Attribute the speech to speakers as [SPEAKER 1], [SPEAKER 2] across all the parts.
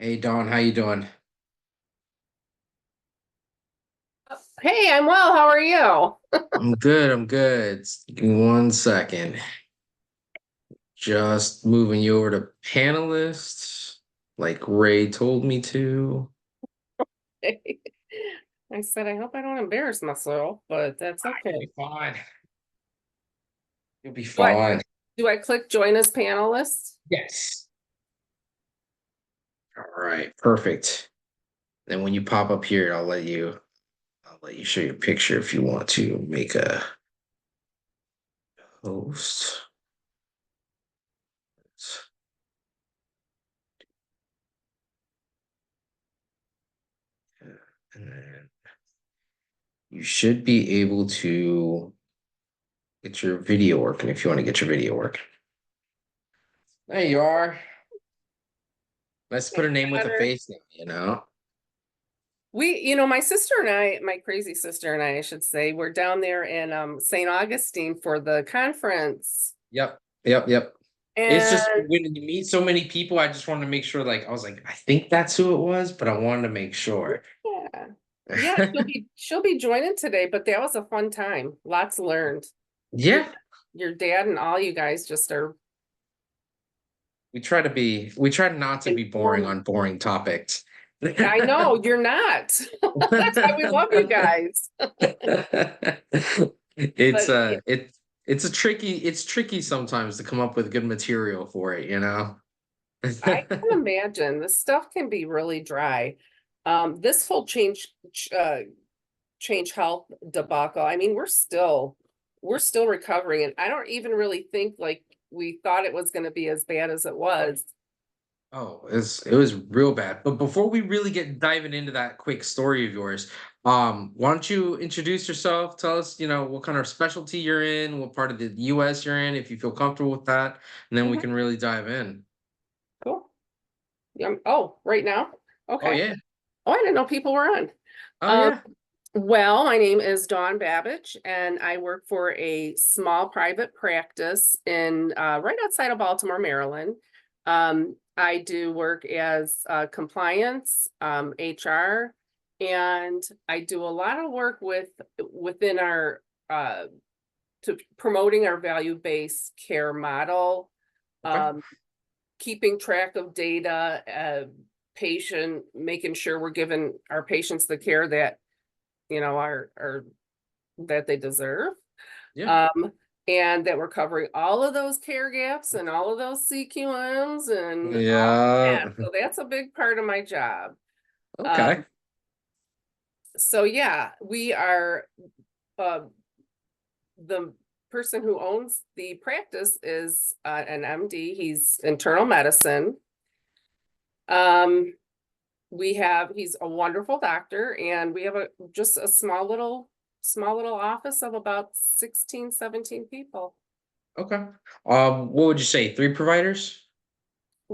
[SPEAKER 1] Hey Don, how you doing?
[SPEAKER 2] Hey, I'm well. How are you?
[SPEAKER 1] I'm good, I'm good. Give me 1 second. Just moving you over to panelists, like Ray told me to.
[SPEAKER 2] I said, I hope I don't embarrass myself, but that's okay.
[SPEAKER 1] You'll be fine. You'll be
[SPEAKER 2] Do I
[SPEAKER 1] fine.
[SPEAKER 2] do I click join as panelist?
[SPEAKER 1] Yes. All right, perfect. Then when you pop up here, I'll let you show your picture if you want to make a host. And then you should be able to get your video working if you want to get your video working. There you are. Let's put a name with a
[SPEAKER 2] Better.
[SPEAKER 1] face name.
[SPEAKER 2] My sister and my crazy sister and I should say, we're down there in St. Augustine for the conference.
[SPEAKER 1] Yep, yep, yep. It's just
[SPEAKER 2] And
[SPEAKER 1] when you meet so many people, I just wanted to make sure, like, I was like, I think that's who it was, but I wanted to make sure.
[SPEAKER 2] yeah. Yeah, she'll be joining today, but that was a fun time. Lots learned. Your
[SPEAKER 1] Yeah,
[SPEAKER 2] your dad and all you guys just are
[SPEAKER 1] we try not to be boring
[SPEAKER 2] informed.
[SPEAKER 1] on boring topics.
[SPEAKER 2] I know you're not. That's why we love you guys.
[SPEAKER 1] It's
[SPEAKER 2] But
[SPEAKER 1] it's tricky sometimes to come up with good material for it.
[SPEAKER 2] I can imagine this stuff can be really dry. This whole change health debacle. I mean, we're still recovering, and I don't even really think like we thought it was going to be as bad as it was.
[SPEAKER 1] Oh, it was real bad. But before we really get diving into that quick story of yours, why don't you introduce yourself? Tell us, what kind of specialty you're in, what part of the US you're in, if you feel comfortable with that, and then we
[SPEAKER 2] Mhm,
[SPEAKER 1] can really dive in.
[SPEAKER 2] cool. Yeah. Oh, right now.
[SPEAKER 1] Oh
[SPEAKER 2] Okay.
[SPEAKER 1] yeah.
[SPEAKER 2] Oh, I didn't know people were on.
[SPEAKER 1] Oh
[SPEAKER 2] Um,
[SPEAKER 1] yeah.
[SPEAKER 2] Well, my name is Dawn Babich, and I work for a small private practice in right outside of Baltimore, Maryland. I do work as compliance, HR, and I do a lot of work within our uh, to promoting our value-based care model,
[SPEAKER 1] Okay.
[SPEAKER 2] um, keeping track of data, patient, making sure we're giving our patients the care that are that they deserve.
[SPEAKER 1] Yeah.
[SPEAKER 2] Um, and that we're covering all of those care gaps and all of those CQMs and all of that.
[SPEAKER 1] Yeah.
[SPEAKER 2] So that's a big part of my job.
[SPEAKER 1] Okay.
[SPEAKER 2] Um, so yeah, we are uh, the person who owns the practice is an MD. He's internal medicine. Um, he's a wonderful doctor, and we have just a small little office of about 16, 17 people.
[SPEAKER 1] Okay. What would you say? Three providers?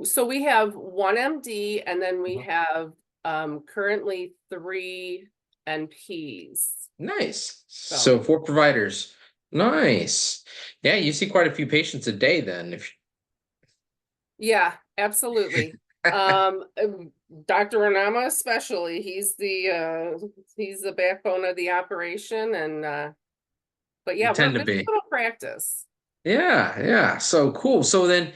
[SPEAKER 2] So we have one MD, and then we
[SPEAKER 1] Mhm.
[SPEAKER 2] have currently three NPs.
[SPEAKER 1] Nice.
[SPEAKER 2] So
[SPEAKER 1] So four providers. Nice. Yeah, you see quite a few patients a day then. If
[SPEAKER 2] yeah, absolutely. Um, uh, Dr. Ranama especially, he's the backbone of the operation, and but
[SPEAKER 1] you
[SPEAKER 2] yeah, we're a
[SPEAKER 1] tend to
[SPEAKER 2] busy
[SPEAKER 1] be.
[SPEAKER 2] little practice.
[SPEAKER 1] Yeah, yeah. So cool. So then,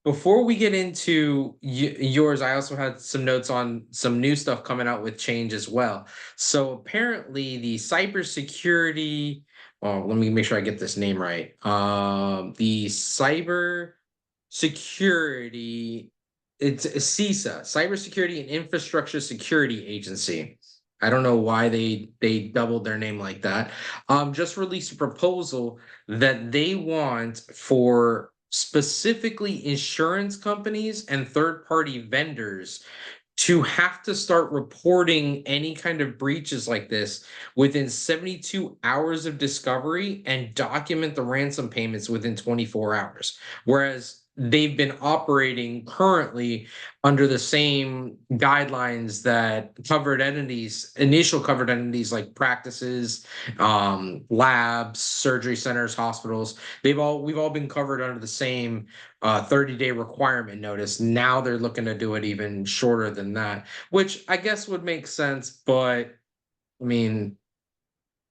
[SPEAKER 1] before we get into yours, I also had some notes on some new stuff coming out with Change as well. So apparently, the cybersecurity. Oh, let me make sure I get this name right. The cyber security. It's a CISA, Cybersecurity and Infrastructure Security Agency. I don't know why they doubled their name like that. Just released a proposal that they want for specifically insurance companies and third party vendors to have to start reporting any kind of breaches like this within 72 hours of discovery and document the ransom payments within 24 hours. Whereas they've been operating currently under the same guidelines that initial covered entities like practices, labs, surgery centers, hospitals, we've all been covered under the same 30-day requirement notice. Now they're looking to do it even shorter than that, which I guess would make sense, but I mean,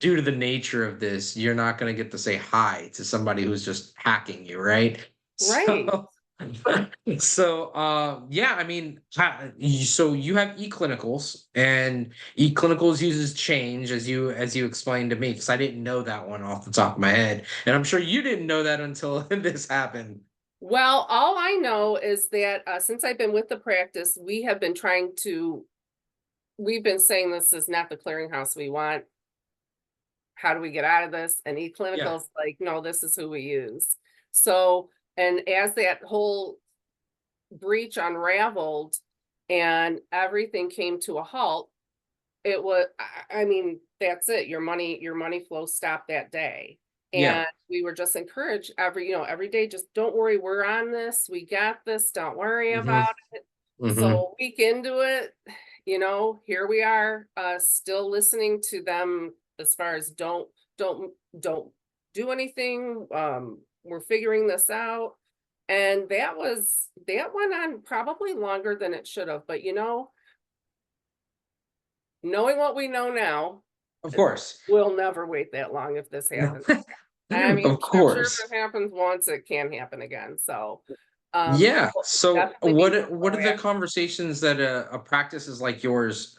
[SPEAKER 1] due to the nature of this, you're not going to get to say hi to somebody who's just hacking you, right?
[SPEAKER 2] Right.
[SPEAKER 1] So, yeah, I mean, so you have eClinicals, and eClinicals uses Change, as you explained to me, because I didn't know that one off the top of my head, and I'm sure you didn't know that until this happened.
[SPEAKER 2] Well, all I know is that since I've been with the practice, we've been saying this is not the clearinghouse we want. How do we get out of this? And
[SPEAKER 1] Yeah.
[SPEAKER 2] eClinical's like, no, this is who we use. So, and as that whole breach unraveled and everything came to a halt, it was, I mean, that's it. Your money flow stopped that day.
[SPEAKER 1] Yeah.
[SPEAKER 2] And we were just encouraged every day, just don't worry, we're on this, we got this, don't worry
[SPEAKER 1] Hmm.
[SPEAKER 2] about it. So
[SPEAKER 1] Hmm.
[SPEAKER 2] a week into it, here we are, still listening to them as far as don't do anything. We're figuring this out. And that went on probably longer than it should have. But knowing what we know now,
[SPEAKER 1] Of course.
[SPEAKER 2] we'll never wait that long if this
[SPEAKER 1] No.
[SPEAKER 2] happens. I mean,
[SPEAKER 1] Of
[SPEAKER 2] I'm sure if
[SPEAKER 1] course.
[SPEAKER 2] it happens once, it can happen again. So,
[SPEAKER 1] Yeah.
[SPEAKER 2] we'll
[SPEAKER 1] So
[SPEAKER 2] definitely be more
[SPEAKER 1] what are the
[SPEAKER 2] proactive.
[SPEAKER 1] conversations that a practices like yours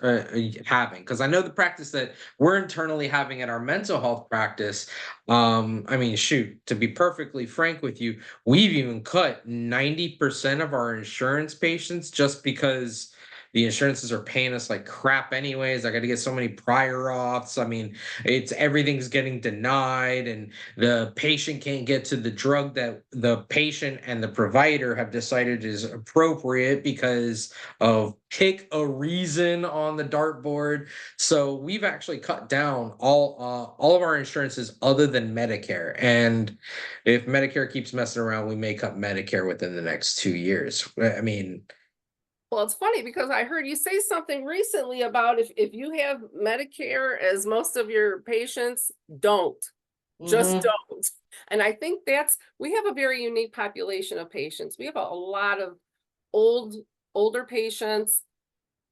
[SPEAKER 1] having? Because I know the practice that we're internally having at our mental health practice. I mean, shoot, to be perfectly frank with you, we've even cut 90% of our insurance patients just because the insurances are paying us like crap anyways. I got to get so many prior auths. I mean, everything's getting denied, and the patient can't get to the drug that the patient and the provider have decided is appropriate because of pick a reason on the dartboard. So we've actually cut down all of our insurances other than Medicare. And if Medicare keeps messing around, we may cut Medicare within the next 2 years. I mean,
[SPEAKER 2] Well, it's funny because I heard you say something recently about if you have Medicare as most of your patients don't. Just
[SPEAKER 1] mhm.
[SPEAKER 2] don't. And I think we have a very unique population of patients. We have a lot of old, older patients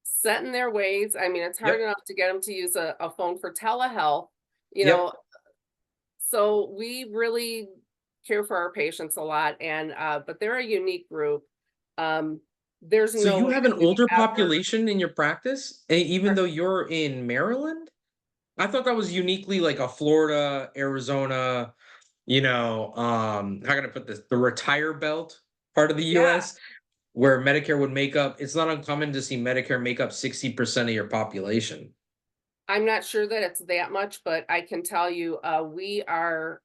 [SPEAKER 2] set in their ways. I mean, it's hard
[SPEAKER 1] Yep.
[SPEAKER 2] enough to get them to use a phone for telehealth, you know,
[SPEAKER 1] Yep.
[SPEAKER 2] so we really care for our patients a lot. And but they're a unique group. Um, there's
[SPEAKER 1] So
[SPEAKER 2] no
[SPEAKER 1] you
[SPEAKER 2] way
[SPEAKER 1] have
[SPEAKER 2] that
[SPEAKER 1] an
[SPEAKER 2] we
[SPEAKER 1] older
[SPEAKER 2] ever.
[SPEAKER 1] population in your practice, even though you're in Maryland? I thought that was uniquely like a Florida, Arizona, how can I put this? The retire belt part of the
[SPEAKER 2] Yeah,
[SPEAKER 1] US where Medicare would make up, it's not uncommon to see Medicare make up 60% of your population.
[SPEAKER 2] I'm not sure that it's that much, but I can tell you, we are,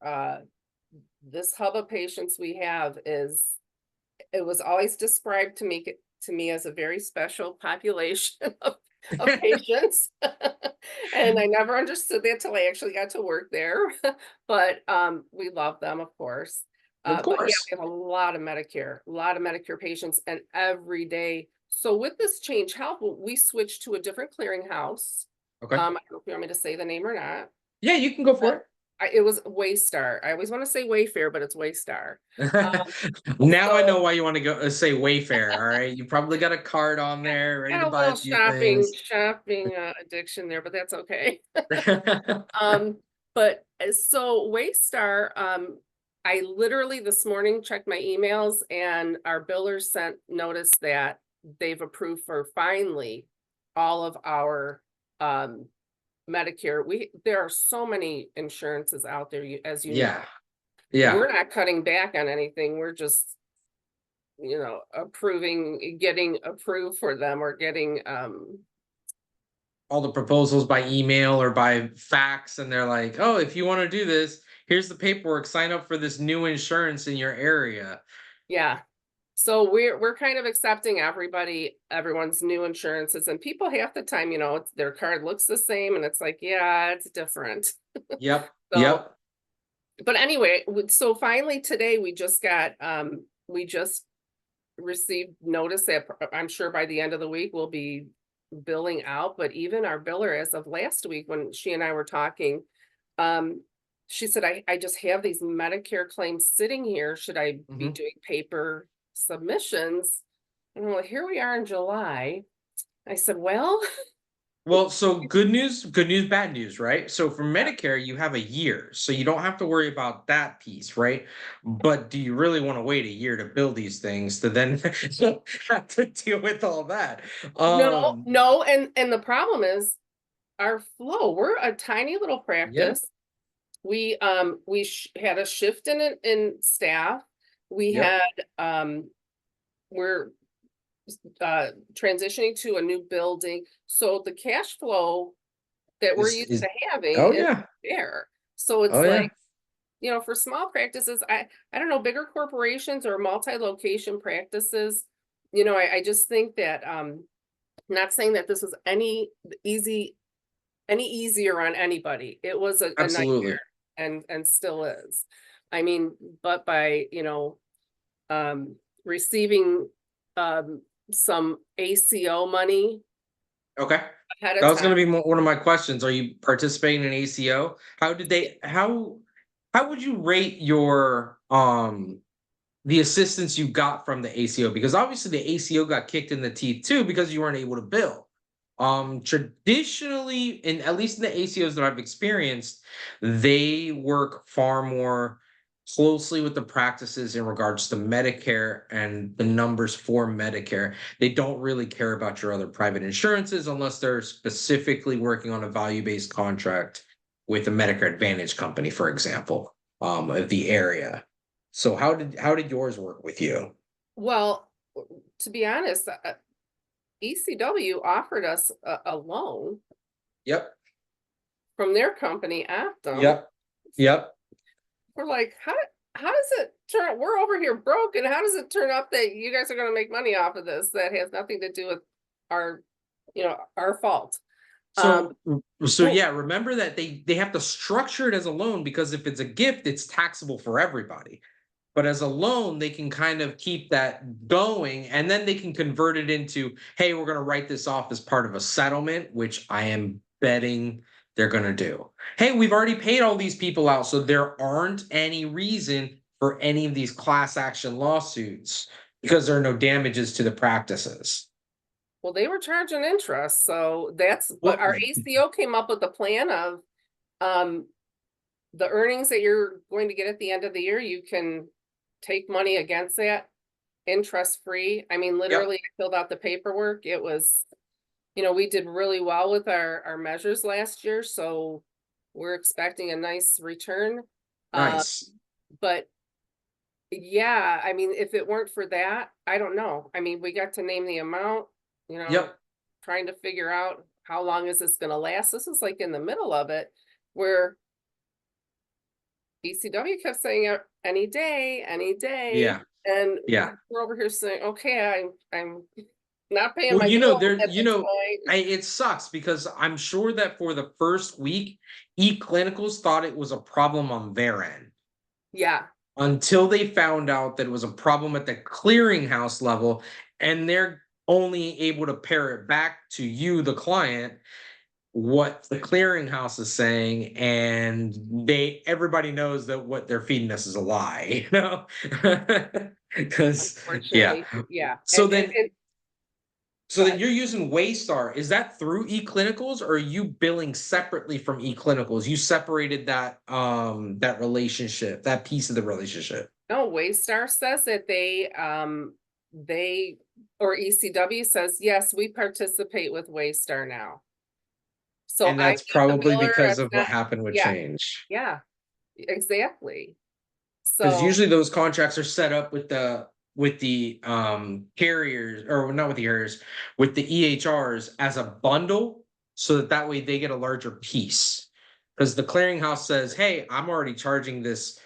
[SPEAKER 2] this hub of patients we have it was always described to me as a very special population of patients. And I never understood that till I actually got to work there. But we love them, of course.
[SPEAKER 1] Of
[SPEAKER 2] But yeah,
[SPEAKER 1] course.
[SPEAKER 2] we have a lot of Medicare patients, and every day. So with this Change Health, we switched to a different clearinghouse.
[SPEAKER 1] Okay.
[SPEAKER 2] I don't know if you want me to say the name or not.
[SPEAKER 1] Yeah, you can go for it.
[SPEAKER 2] It was Waystar. I always want to say Wayfair, but it's Waystar. Um,
[SPEAKER 1] Now I know
[SPEAKER 2] so
[SPEAKER 1] why you want to go say Wayfair. All right. You probably got a card on there ready
[SPEAKER 2] got
[SPEAKER 1] to
[SPEAKER 2] a
[SPEAKER 1] buy
[SPEAKER 2] little
[SPEAKER 1] a few things.
[SPEAKER 2] shopping addiction there, but that's okay. Um, but so Waystar, I literally this morning checked my emails and our billers sent notice that they've approved for finally all of our um Medicare. There are so many insurances out there, as you know.
[SPEAKER 1] Yeah. Yeah.
[SPEAKER 2] We're not cutting back on anything. We're just, getting approved for them or getting
[SPEAKER 1] All the proposals by email or by fax, and they're like, "Oh, if you want to do this, here's the paperwork. Sign up for this new insurance in your area."
[SPEAKER 2] yeah. So we're kind of accepting everyone's new insurances, and people half the time, their card looks the same and it's like, yeah, it's different.
[SPEAKER 1] Yep.
[SPEAKER 2] So,
[SPEAKER 1] Yep.
[SPEAKER 2] but anyway, so finally today we just got we just received notice that I'm sure by the end of the week we'll be billing out, but even our biller as of last week, when she and I were talking, she said, I just have these Medicare claims sitting here. Should I be
[SPEAKER 1] Mhm.
[SPEAKER 2] doing paper submissions? And I'm like, here we are in July. I said, well,
[SPEAKER 1] Well, so good news, bad news, right? So for Medicare, you have a year, so you don't have to worry about that piece, right? But do you really want to wait a year to build these things to then have to deal with all that?
[SPEAKER 2] no,
[SPEAKER 1] Um,
[SPEAKER 2] no. And the problem is our flow. We're a tiny little
[SPEAKER 1] yeah,
[SPEAKER 2] practice. We had a shift in staff. We
[SPEAKER 1] yep,
[SPEAKER 2] had we're transitioning to a new building. So the cash flow that we're used
[SPEAKER 1] is
[SPEAKER 2] to having
[SPEAKER 1] oh
[SPEAKER 2] is
[SPEAKER 1] yeah,
[SPEAKER 2] there. So
[SPEAKER 1] oh
[SPEAKER 2] it's
[SPEAKER 1] yeah,
[SPEAKER 2] like, for small practices, I don't know, bigger corporations or multi-location practices, I just think that not saying that this was any easier on anybody. It was a nightmare
[SPEAKER 1] absolutely.
[SPEAKER 2] and still is. I mean, but by, um receiving um some ACO money
[SPEAKER 1] Okay.
[SPEAKER 2] ahead of
[SPEAKER 1] That was
[SPEAKER 2] time.
[SPEAKER 1] gonna be one of my questions. Are you participating in ACO? How would you rate your the assistance you got from the ACO? Because obviously the ACO got kicked in the teeth too because you weren't able to bill. Traditionally, in at least in the ACOs that I've experienced, they work far more closely with the practices in regards to Medicare and the numbers for Medicare. They don't really care about your other private insurances unless they're specifically working on a value-based contract with a Medicare Advantage company, for example, of the area. So how did yours work with you?
[SPEAKER 2] Well, to be honest, ECW offered us a loan
[SPEAKER 1] Yep.
[SPEAKER 2] from their company, Optum.
[SPEAKER 1] Yep. Yep.
[SPEAKER 2] We're like, how does it turn? We're over here broke, and how does it turn up that you guys are going to make money off of this? That has nothing to do with our, our fault. Um,
[SPEAKER 1] So
[SPEAKER 2] well,
[SPEAKER 1] yeah, remember that they have to structure it as a loan because if it's a gift, it's taxable for everybody. But as a loan, they can kind of keep that going and then they can convert it into, hey, we're going to write this off as part of a settlement, which I am betting they're going to do. Hey, we've already paid all these people out, so there aren't any reason for any of these class action lawsuits because there are no damages to the practices.
[SPEAKER 2] well, they were charging interest, so that's what
[SPEAKER 1] Well,
[SPEAKER 2] our ACO came up with the plan of. Um, the earnings that you're going to get at the end of the year, you can take money against that interest free. I mean,
[SPEAKER 1] yep,
[SPEAKER 2] literally, I filled out the paperwork. It was, we did really well with our measures last year, so we're expecting a nice return. Uh,
[SPEAKER 1] nice.
[SPEAKER 2] but yeah, I mean, if it weren't for that, I don't know. I mean, we got to name the amount, you know,
[SPEAKER 1] Yep.
[SPEAKER 2] trying to figure out how long is this going to last. This is like in the middle of it where ECW kept saying any day.
[SPEAKER 1] Yeah.
[SPEAKER 2] And
[SPEAKER 1] Yeah.
[SPEAKER 2] we're over here saying, okay, I'm not paying
[SPEAKER 1] Well,
[SPEAKER 2] my bills
[SPEAKER 1] there,
[SPEAKER 2] at this point.
[SPEAKER 1] it sucks because I'm sure that for the first week, e-clinicals thought it was a problem on their end
[SPEAKER 2] Yeah.
[SPEAKER 1] until they found out that it was a problem at the clearinghouse level, and they're only able to pair it back to you, the client, what the clearinghouse is saying, and everybody knows that what they're feeding us is a lie, you know? Because yeah.
[SPEAKER 2] Unfortunately, yeah.
[SPEAKER 1] So then
[SPEAKER 2] And
[SPEAKER 1] So
[SPEAKER 2] go
[SPEAKER 1] then
[SPEAKER 2] ahead.
[SPEAKER 1] you're using Waystar. Is that through eClinicals or are you billing separately from eClinicals? You separated that relationship, that piece of the relationship.
[SPEAKER 2] No, Waystar says that they or ECW says, yes, we participate with Waystar now. So
[SPEAKER 1] And
[SPEAKER 2] I'm
[SPEAKER 1] that's
[SPEAKER 2] not the
[SPEAKER 1] probably
[SPEAKER 2] biller.
[SPEAKER 1] because
[SPEAKER 2] It's
[SPEAKER 1] of what
[SPEAKER 2] not,
[SPEAKER 1] happened with
[SPEAKER 2] yeah,
[SPEAKER 1] Change.
[SPEAKER 2] yeah, exactly.
[SPEAKER 1] Because
[SPEAKER 2] So
[SPEAKER 1] usually those contracts are set up with the carriers, or not with the carriers, with the EHRs as a bundle, so that way they get a larger piece. Because the clearinghouse says, hey, I'm already charging this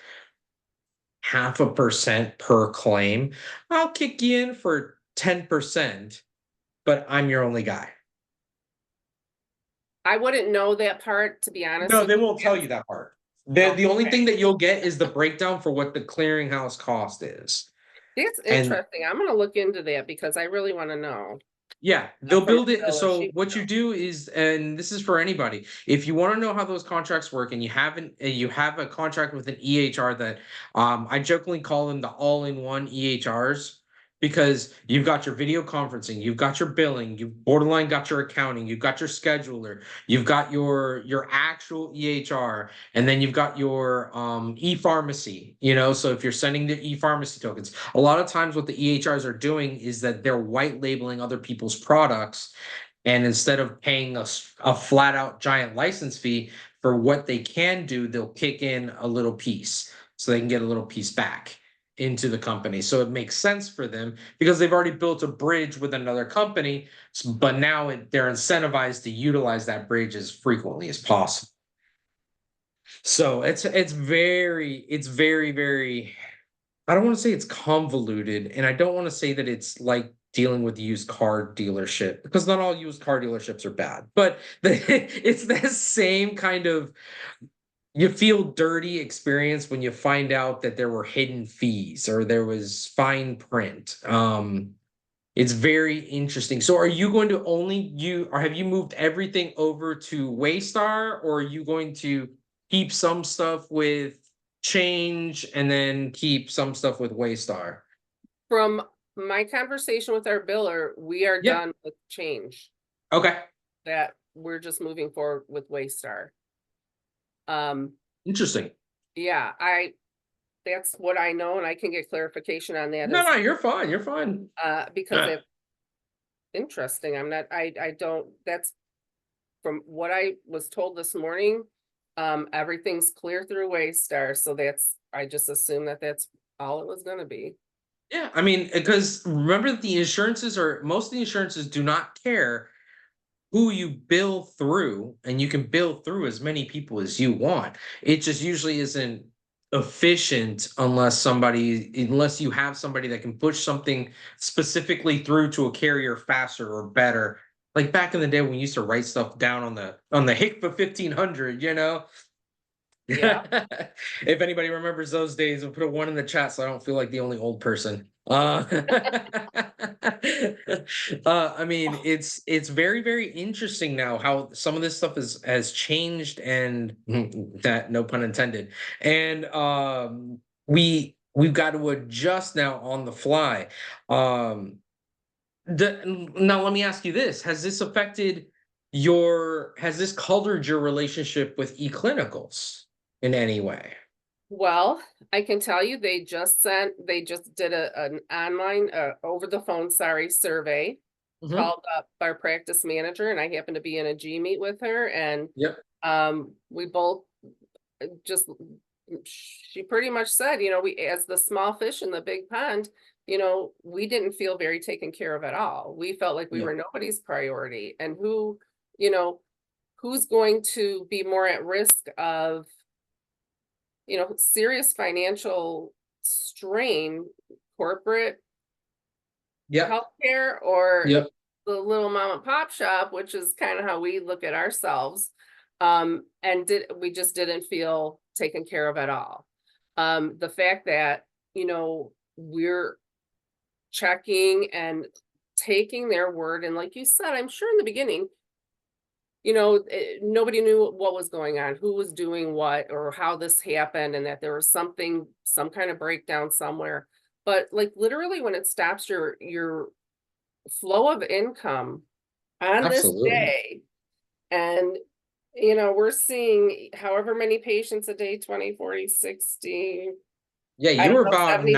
[SPEAKER 1] 0.5% per claim. I'll kick you in for 10%, but I'm your only guy.
[SPEAKER 2] I wouldn't know that part, to be honest
[SPEAKER 1] No,
[SPEAKER 2] with
[SPEAKER 1] they
[SPEAKER 2] you.
[SPEAKER 1] won't tell you that part. The only
[SPEAKER 2] Okay.
[SPEAKER 1] thing that you'll get is the breakdown for what the clearinghouse cost is.
[SPEAKER 2] It's
[SPEAKER 1] And
[SPEAKER 2] interesting. I'm gonna look into that because I really want to know.
[SPEAKER 1] yeah, they'll
[SPEAKER 2] From
[SPEAKER 1] build it.
[SPEAKER 2] Bella,
[SPEAKER 1] So
[SPEAKER 2] she
[SPEAKER 1] what you do is, and this is for anybody, if you want to know how those contracts work and you have a contract with an EHR that I jokingly call them the all-in-one EHRs, because you've got your video conferencing, you've got your billing, you've borderline got your accounting, you've got your scheduler, you've got your actual EHR, and then you've got your e-pharmacy, so if you're sending the e-pharmacy tokens, a lot of times what the EHRs are doing is that they're white labeling other people's products, and instead of paying a flat out giant license fee for what they can do, they'll kick in a little piece so they can get a little piece back into the company. So it makes sense for them because they've already built a bridge with another company, but now they're incentivized to utilize that bridge as frequently as possible. So it's very, very, I don't want to say it's convoluted, and I don't want to say that it's like dealing with used car dealership, because not all used car dealerships are bad, but it's the same kind of, you feel dirty experience when you find out that there were hidden fees or there was fine print. It's very interesting. So are you going to or have you moved everything over to Waystar, or are you going to keep some stuff with Change and then keep some stuff with Waystar?
[SPEAKER 2] From my conversation with our biller, we are
[SPEAKER 1] Yeah.
[SPEAKER 2] done with Change.
[SPEAKER 1] Okay.
[SPEAKER 2] That we're just moving forward with Waystar. Um,
[SPEAKER 1] Interesting.
[SPEAKER 2] yeah, that's what I know, and I can get clarification on that
[SPEAKER 1] No, no, you're fine. You're fine.
[SPEAKER 2] because it's interesting. I don't, that's from what I was told this morning. Everything's clear through Waystar, so I just assume that that's all it was gonna be.
[SPEAKER 1] Yeah, I mean, because remember that most of the insurances do not care who you bill through, and you can bill through as many people as you want. It just usually isn't efficient unless you have somebody that can push something specifically through to a carrier faster or better. Like back in the day when we used to write stuff down on the HIPAA 1500,
[SPEAKER 2] Yeah.
[SPEAKER 1] If anybody remembers those days, we'll put a one in the chat so I don't feel like the only old person. I mean, it's very, very interesting now how some of this stuff has changed, and that, no pun intended. And we've got to adjust now on the fly. Now let me ask you this: has this colored your relationship with eClinicals in any way?
[SPEAKER 2] Well, I can tell you they just did an online, over the phone, sorry, survey,
[SPEAKER 1] Mhm.
[SPEAKER 2] called up our practice manager, and I happened to be in a G meet with her, and
[SPEAKER 1] Yep.
[SPEAKER 2] we both just, she pretty much said, we, as the small fish in the big pond, we didn't feel very taken care of at all. We felt like we
[SPEAKER 1] Yeah.
[SPEAKER 2] were nobody's priority, and you know, who's going to be more at risk of, serious financial strain, corporate
[SPEAKER 1] Yep.
[SPEAKER 2] healthcare, or
[SPEAKER 1] Yep.
[SPEAKER 2] the little mom and pop shop, which is kind of how we look at ourselves. And we just didn't feel taken care of at all. The fact that, we're checking and taking their word, and like you said, I'm sure in the beginning, nobody knew what was going on, who was doing what, or how this happened, and that there was some kind of breakdown somewhere. But like literally, when it stops your flow of income on this
[SPEAKER 1] Absolutely.
[SPEAKER 2] day, and we're seeing however many patients a day, 20, 40, 60,
[SPEAKER 1] Yeah,
[SPEAKER 2] I
[SPEAKER 1] you
[SPEAKER 2] don't
[SPEAKER 1] were
[SPEAKER 2] know,
[SPEAKER 1] about
[SPEAKER 2] 70.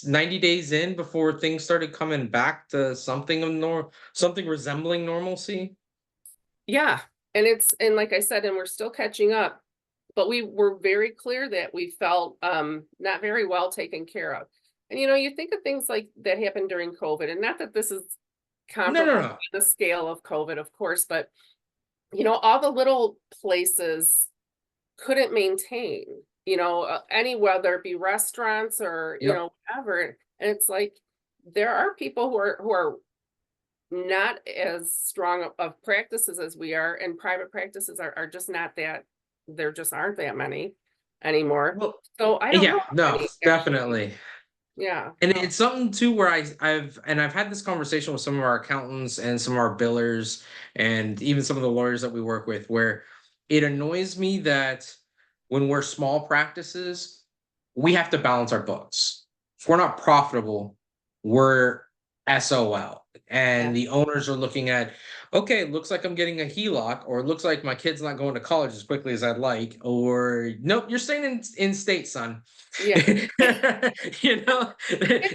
[SPEAKER 1] 90 days in before things started coming back to something resembling normalcy.
[SPEAKER 2] Yeah. And like I said, and we're still catching up, but we were very clear that we felt not very well taken care of. And you think of things like that happened during COVID, and not that this is
[SPEAKER 1] No, no,
[SPEAKER 2] comparable
[SPEAKER 1] no.
[SPEAKER 2] to the scale of COVID, of course, but all the little places couldn't maintain, any, whether it be restaurants or,
[SPEAKER 1] Yep.
[SPEAKER 2] whatever. And it's like there are people who are not as strong of practices as we are, and private practices are just not that, there just aren't that many anymore.
[SPEAKER 1] Well,
[SPEAKER 2] So I don't
[SPEAKER 1] yeah,
[SPEAKER 2] know how
[SPEAKER 1] no,
[SPEAKER 2] many actually,
[SPEAKER 1] definitely.
[SPEAKER 2] Yeah.
[SPEAKER 1] And it's something too where I've had this conversation with some of our accountants and some of our billers and even some of the lawyers that we work with, where it annoys me that when we're small practices, we have to balance our books. If we're not profitable, we're SOL.
[SPEAKER 2] Yeah.
[SPEAKER 1] And the owners are looking at, okay, it looks like I'm getting a HELOC, or it looks like my kid's not going to college as quickly as I'd like, or nope, you're staying in state, son.
[SPEAKER 2] Yeah.
[SPEAKER 1] You know,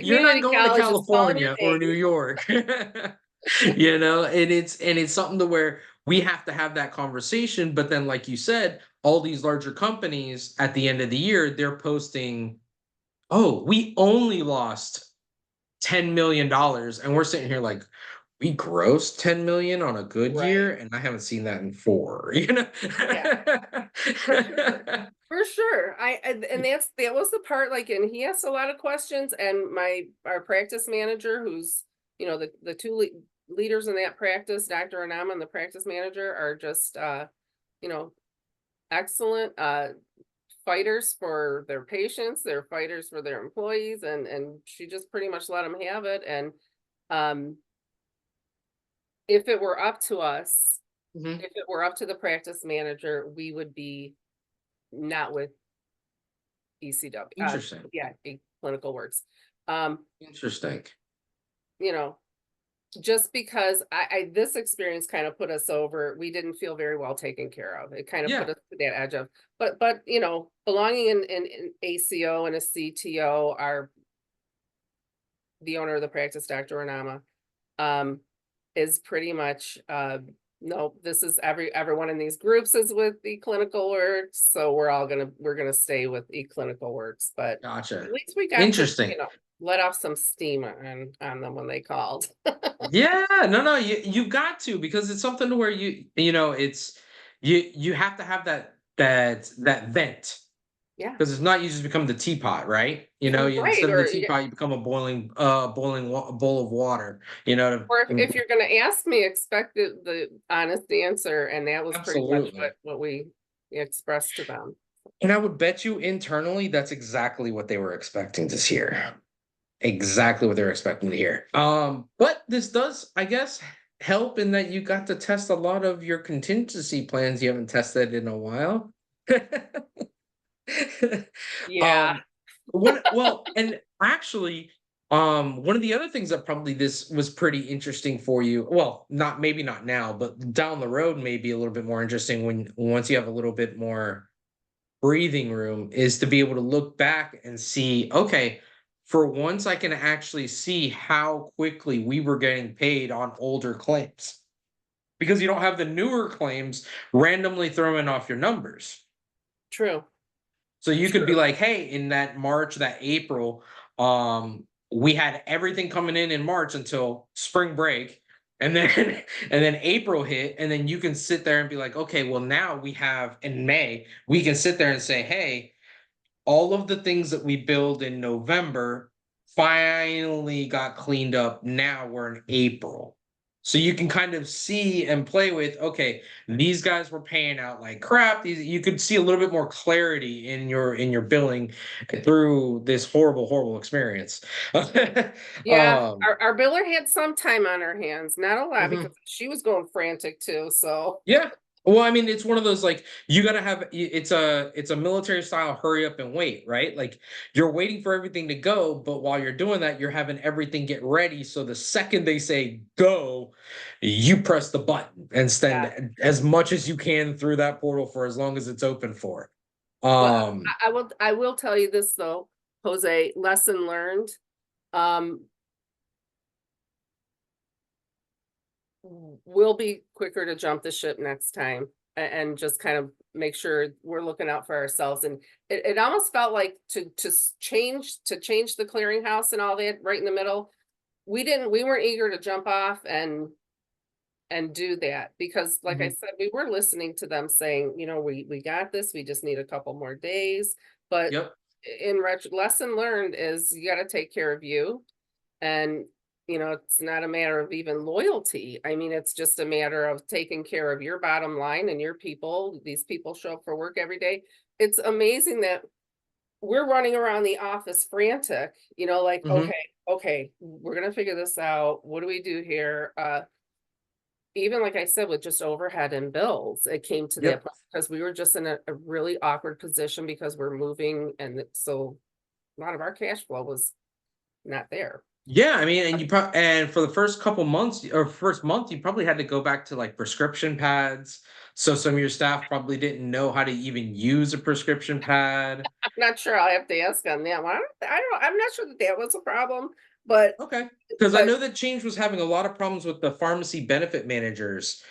[SPEAKER 1] you're not
[SPEAKER 2] Community
[SPEAKER 1] going to
[SPEAKER 2] college is calling your
[SPEAKER 1] California or New
[SPEAKER 2] name.
[SPEAKER 1] York. You know, and it's something to where we have to have that conversation. But then, like you said, all these larger companies at the end of the year, they're posting, oh, we only lost $10 million, and we're sitting here like, we grossed 10 million on a good
[SPEAKER 2] Right.
[SPEAKER 1] year, and I haven't seen that in 4, you know.
[SPEAKER 2] Yeah. For sure. For sure. And that was the part, like, and he asked a lot of questions, and our practice manager, who's, the two leaders in that practice, Dr. Anama and the practice manager, are just you know, excellent fighters for their patients, they're fighters for their employees, and she just pretty much let them have it. And um if it were up to us,
[SPEAKER 1] Mhm.
[SPEAKER 2] if it were up to the practice manager, we would be not with ECW.
[SPEAKER 1] Interesting.
[SPEAKER 2] Yeah, Clinical Works. Um,
[SPEAKER 1] Interesting.
[SPEAKER 2] you know, just because this experience kind of put us over, we didn't feel very well taken care of. It kind of put
[SPEAKER 1] Yeah.
[SPEAKER 2] us to that edge of, but belonging in ACO and a CTO, the owner of the practice, Dr. Anama, um, is pretty much no, this is everyone in these groups is with Clinical Works, so we're gonna stay with Clinical Works. But
[SPEAKER 1] Gotcha.
[SPEAKER 2] at least we got to,
[SPEAKER 1] Interesting.
[SPEAKER 2] let off some steam on them when they called.
[SPEAKER 1] Yeah, no, no, you've got to, because it's something to where it's you have to have that vent,
[SPEAKER 2] Yeah.
[SPEAKER 1] because it's not, you just become the teapot, right?
[SPEAKER 2] Right.
[SPEAKER 1] Instead of the teapot, you become a bowl of water.
[SPEAKER 2] Or if you're gonna ask me, expect the honest answer, and that was pretty much
[SPEAKER 1] Absolutely.
[SPEAKER 2] what we expressed to them.
[SPEAKER 1] And I would bet you internally that's exactly what they were expecting to hear. Exactly what they're expecting to hear. But this does, I guess, help in that you got to test a lot of your contingency plans you haven't tested in a while.
[SPEAKER 2] Yeah.
[SPEAKER 1] um, and actually, one of the other things that probably this was pretty interesting for you. Well, maybe not now, but down the road, maybe a little bit more interesting when once you have a little bit more breathing room, is to be able to look back and see, okay, for once I can actually see how quickly we were getting paid on older claims, because you don't have the newer claims randomly throwing off your numbers.
[SPEAKER 2] True.
[SPEAKER 1] So you could be
[SPEAKER 2] True.
[SPEAKER 1] like, hey, in that March, that April, we had everything coming in March until spring break. And then and then April hit, and then you can sit there and be like, okay, well, now we have in May, we can sit there and say, hey, all of the things that we build in November finally got cleaned up. Now we're in April. So you can kind of see and play with, okay, these guys were paying out like crap. You could see a little bit more clarity in your billing through this horrible, horrible experience.
[SPEAKER 2] Yeah,
[SPEAKER 1] um,
[SPEAKER 2] our biller had some time on her hands, not a lot, because
[SPEAKER 1] mhm.
[SPEAKER 2] she was going frantic too. So
[SPEAKER 1] Yeah. Well, I mean, it's one of those, like, you gotta have it's a military style hurry up and wait, right? Like, you're waiting for everything to go, but while you're doing that, you're having everything get ready. So the second they say go, you press the button and
[SPEAKER 2] yeah.
[SPEAKER 1] send as much as you can through that portal for as long as it's open for.
[SPEAKER 2] Well,
[SPEAKER 1] Um,
[SPEAKER 2] I will tell you this though, Jose, lesson learned. Um, we'll be quicker to jump the ship next time, and just kind of make sure we're looking out for ourselves. And it almost felt like change the clearinghouse and all that right in the middle. We weren't eager to jump off and do that, because like I
[SPEAKER 1] mhm.
[SPEAKER 2] said, we were listening to them saying, we got this, we just need a couple more days. But
[SPEAKER 1] Yep.
[SPEAKER 2] lesson learned is you got to take care of you. And it's not a matter of even loyalty. I mean, it's just a matter of taking care of your bottom line and your people. These people show up for work every day. It's amazing that we're running around the office frantic, like,
[SPEAKER 1] Mhm.
[SPEAKER 2] okay, we're gonna figure this out. What do we do here? Even like I said, with just overhead and bills, it came to that
[SPEAKER 1] Yep.
[SPEAKER 2] point because we were just in a really awkward position because we're moving, and so a lot of our cash flow was not there.
[SPEAKER 1] Yeah, I mean, and for the first couple months or first month, you probably had to go back to like prescription pads. So some of your staff probably didn't know how to even use a prescription pad.
[SPEAKER 2] I'm not sure. I'll have to ask on that one. I'm not sure that that was a problem, but
[SPEAKER 1] Okay. Because I
[SPEAKER 2] but
[SPEAKER 1] know that Change was having a lot of problems with the pharmacy benefit managers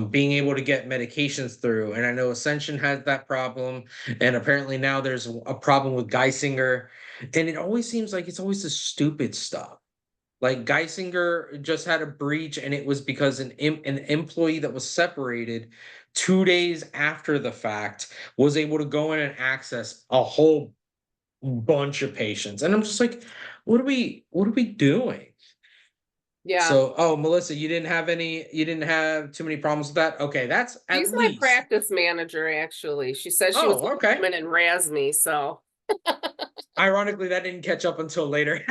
[SPEAKER 1] being able to get medications through. And I know Ascension has that problem. And apparently now there's a problem with Geisinger. And it always seems like it's always the stupid stuff. Like Geisinger just had a breach, and it was because an employee that was separated 2 days after the fact was able to go in and access a whole bunch of patients. And I'm just like, what are we doing?
[SPEAKER 2] yeah,
[SPEAKER 1] So, oh, Melissa, you didn't have too many problems with that. Okay, that's
[SPEAKER 2] she's
[SPEAKER 1] at
[SPEAKER 2] my
[SPEAKER 1] least.
[SPEAKER 2] practice manager. Actually, she says she was
[SPEAKER 1] Oh,
[SPEAKER 2] going to
[SPEAKER 1] okay.
[SPEAKER 2] come in and razz me. So
[SPEAKER 1] Ironically, that didn't catch up until later.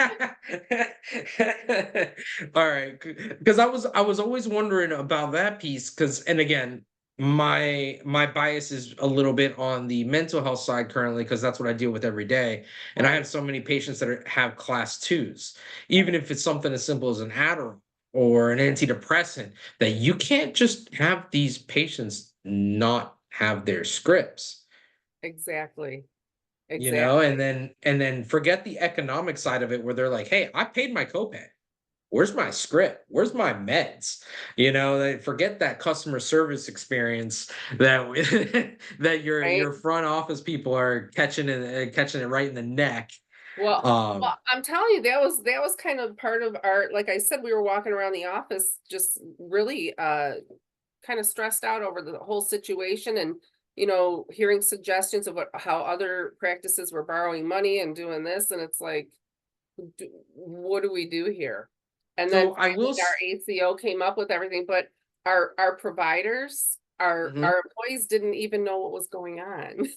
[SPEAKER 1] All right, because I was always wondering about that piece. Because, and again, my bias is a little bit on the mental health side currently, because that's what I deal with every day, and I
[SPEAKER 2] right,
[SPEAKER 1] have so many patients that have class twos. Even if it's something as simple as an Adderall or an antidepressant, that you can't just have these patients not have their scripts.
[SPEAKER 2] exactly,
[SPEAKER 1] And
[SPEAKER 2] exactly.
[SPEAKER 1] then forget the economic side of it, where they're like, hey, I paid my copay, where's my script, where's my meds? They forget that customer service experience that that your
[SPEAKER 2] Right.
[SPEAKER 1] front office people are catching it right in the neck.
[SPEAKER 2] Well,
[SPEAKER 1] um
[SPEAKER 2] I'm telling you, that was kind of part of our. Like I said, we were walking around the office, just really kind of stressed out over the whole situation, and hearing suggestions of how other practices were borrowing money and doing this, and it's like, what do we do here? And then
[SPEAKER 1] so I
[SPEAKER 2] finally
[SPEAKER 1] will
[SPEAKER 2] our ACO came up with everything, but our providers, our
[SPEAKER 1] Mhm.
[SPEAKER 2] our employees didn't even know what was going on.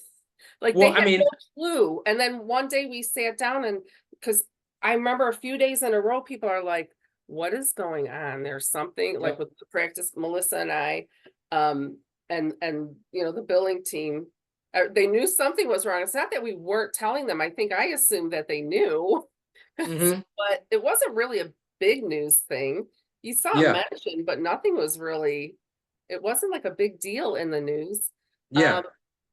[SPEAKER 2] Like, they
[SPEAKER 1] Well, I
[SPEAKER 2] had no
[SPEAKER 1] mean.
[SPEAKER 2] clue. And then one day we sat down, and because I remember a few days in a row, people are like, what is going on? There's something like
[SPEAKER 1] Yep.
[SPEAKER 2] with the practice, Melissa and I, and the billing team. They knew something was wrong. It's not that we weren't telling them. I think I assumed that they knew.
[SPEAKER 1] Mhm.
[SPEAKER 2] But it wasn't really a big news thing. You saw it
[SPEAKER 1] Yeah.
[SPEAKER 2] mentioned, but nothing was really, it wasn't like a big deal in the news.
[SPEAKER 1] Yeah.
[SPEAKER 2] Um,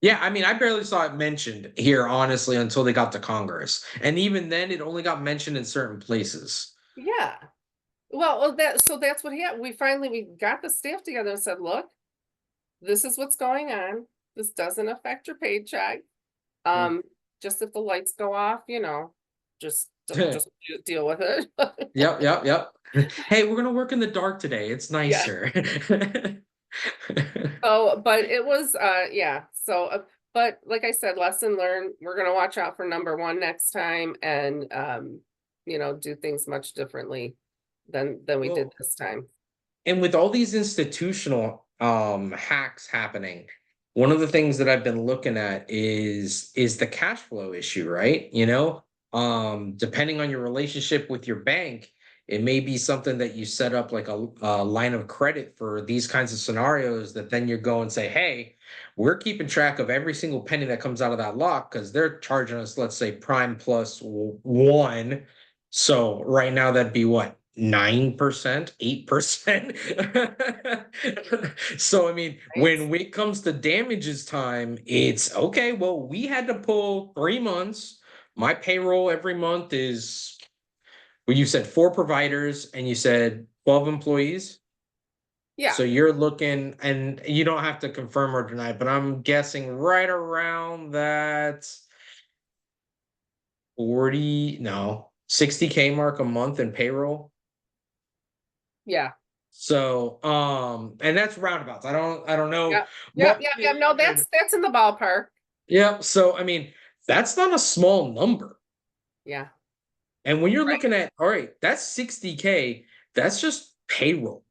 [SPEAKER 1] Yeah, I mean, I barely saw it mentioned here, honestly, until they got to Congress. And even then, it only got mentioned in certain places.
[SPEAKER 2] yeah. Well, that's what happened. We got the staff together and said, look, this is what's going on. This doesn't affect your paycheck.
[SPEAKER 1] Mm.
[SPEAKER 2] Um, just if the lights go off, just deal with it.
[SPEAKER 1] Yep, yep, yep. Hey, we're gonna work in the dark today. It's
[SPEAKER 2] Yeah.
[SPEAKER 1] nicer.
[SPEAKER 2] So, but it was, yeah. So, but like I said, lesson learned. We're gonna watch out for number one next time, and do things much differently than we did
[SPEAKER 1] Well,
[SPEAKER 2] this time.
[SPEAKER 1] and with all these institutional hacks happening, one of the things that I've been looking at is the cash flow issue, right? Depending on your relationship with your bank, it may be something that you set up like a line of credit for these kinds of scenarios, that then you go and say, hey, we're keeping track of every single penny that comes out of that lock, because they're charging us, let's say, prime plus one. So right now that'd be what, 9%, 8%. So I mean,
[SPEAKER 2] Right?
[SPEAKER 1] when it comes to damages time, it's okay. Well, we had to pull 3 months. My payroll every month is, well, you said four providers and you said 12 employees.
[SPEAKER 2] Yeah.
[SPEAKER 1] So you're looking, and you don't have to confirm or deny, but I'm guessing right around that 40, no, 60K mark a month in payroll.
[SPEAKER 2] Yeah.
[SPEAKER 1] So, and that's roundabouts. I don't know
[SPEAKER 2] Yep. Yep. Yep. Yep.
[SPEAKER 1] monthly
[SPEAKER 2] No,
[SPEAKER 1] or,
[SPEAKER 2] that's in the ballpark.
[SPEAKER 1] yep. So, I mean, that's not a small number.
[SPEAKER 2] Yeah.
[SPEAKER 1] And when you're
[SPEAKER 2] Right.
[SPEAKER 1] looking at, all right, that's 60K, that's just payroll.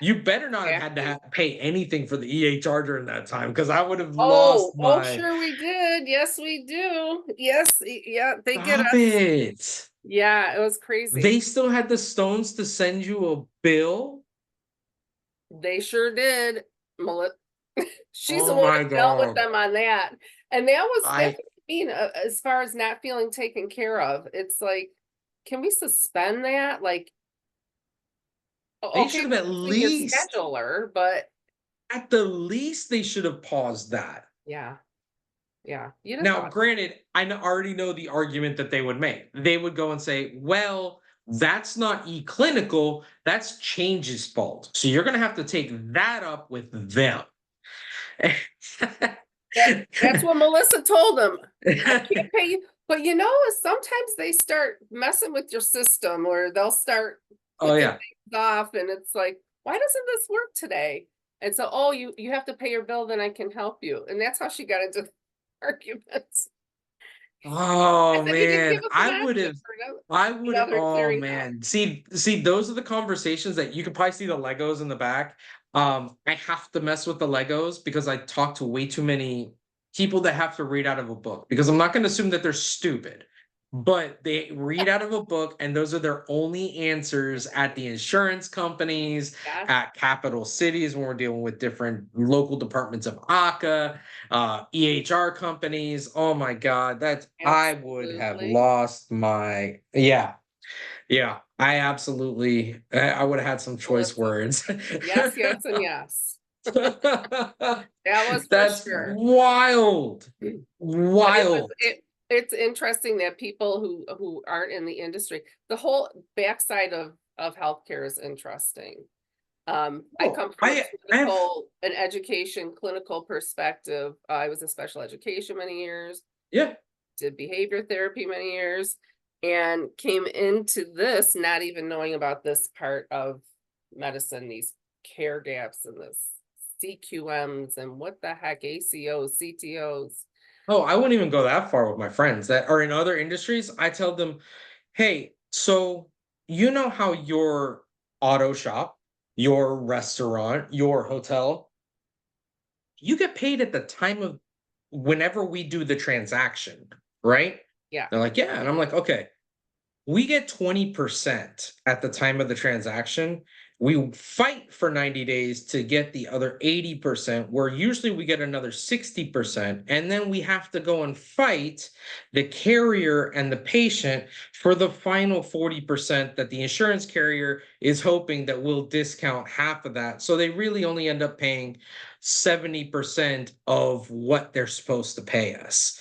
[SPEAKER 1] You better not have had to
[SPEAKER 2] Exactly.
[SPEAKER 1] pay anything for the EHR during that time, because I would have
[SPEAKER 2] Oh,
[SPEAKER 1] lost
[SPEAKER 2] oh,
[SPEAKER 1] my.
[SPEAKER 2] sure we did. Yes, we do. Yes, yeah, they get
[SPEAKER 1] Stop
[SPEAKER 2] us.
[SPEAKER 1] it.
[SPEAKER 2] Yeah, it was crazy.
[SPEAKER 1] They still had the stones to send you a bill?
[SPEAKER 2] They sure did. Melissa, she's the
[SPEAKER 1] Oh
[SPEAKER 2] one
[SPEAKER 1] my
[SPEAKER 2] that dealt with
[SPEAKER 1] God.
[SPEAKER 2] them on that. And that's
[SPEAKER 1] I
[SPEAKER 2] what I mean, as far as not feeling taken care of. It's like, can we suspend that? Like,
[SPEAKER 1] They
[SPEAKER 2] okay,
[SPEAKER 1] should have
[SPEAKER 2] in your scheduler, but
[SPEAKER 1] at the least they should have paused that.
[SPEAKER 2] yeah, yeah, you'd have
[SPEAKER 1] Now,
[SPEAKER 2] thought.
[SPEAKER 1] granted, already know the argument that they would make. They would go and say, well, that's not eClinical, that's Change's fault. So you're going to have to take that up with them.
[SPEAKER 2] That's what Melissa told them. I can't pay you. But sometimes they start messing with your system, or they'll start
[SPEAKER 1] Oh,
[SPEAKER 2] clicking
[SPEAKER 1] yeah.
[SPEAKER 2] things off, and it's like, why doesn't this work today? And so, oh, you have to pay your bill, then I can help you. And that's how she got into arguments. I
[SPEAKER 1] Oh
[SPEAKER 2] said, you didn't
[SPEAKER 1] man,
[SPEAKER 2] give us an
[SPEAKER 1] I would
[SPEAKER 2] option
[SPEAKER 1] have,
[SPEAKER 2] for
[SPEAKER 1] I would,
[SPEAKER 2] another
[SPEAKER 1] oh
[SPEAKER 2] clearinghouse.
[SPEAKER 1] man. See, those are the conversations that you can probably see the Legos in the back. I have to mess with the Legos because I talk to way too many people that have to read out of a book, because I'm not going to assume that they're stupid, but they read out of a book and those are their only answers at the insurance companies,
[SPEAKER 2] Yeah,
[SPEAKER 1] at capital cities when we're dealing with different local departments of ACA, EHR companies. Oh my God, I would have
[SPEAKER 2] absolutely.
[SPEAKER 1] lost my, yeah, yeah. I absolutely, I would have had some choice
[SPEAKER 2] Melissa.
[SPEAKER 1] words.
[SPEAKER 2] Yes, yes, and yes. That was for
[SPEAKER 1] That's
[SPEAKER 2] sure.
[SPEAKER 1] wild.
[SPEAKER 2] But
[SPEAKER 1] Wild.
[SPEAKER 2] it's interesting that people who aren't in the industry, the whole backside of healthcare is interesting. I
[SPEAKER 1] Oh,
[SPEAKER 2] come from a
[SPEAKER 1] I have,
[SPEAKER 2] an education, clinical perspective. I was in special education many years,
[SPEAKER 1] yeah.
[SPEAKER 2] did behavior therapy many years, and came into this not even knowing about this part of medicine, these care gaps and this CQMs and what the heck, ACOs, CTOs.
[SPEAKER 1] Oh, I wouldn't even go that far with my friends that are in other industries. I tell them, hey, so you know how your auto shop, your restaurant, your hotel, you get paid at the time of whenever we do the transaction, right?
[SPEAKER 2] Yeah,
[SPEAKER 1] They're like, yeah. And I'm like, okay, we get 20% at the time of the transaction. We fight for 90 days to get the other 80%, where usually we get another 60%. And then we have to go and fight the carrier and the patient for the final 40% that the insurance carrier is hoping that we'll discount half of that. So they really only end up paying 70% of what they're supposed to pay us.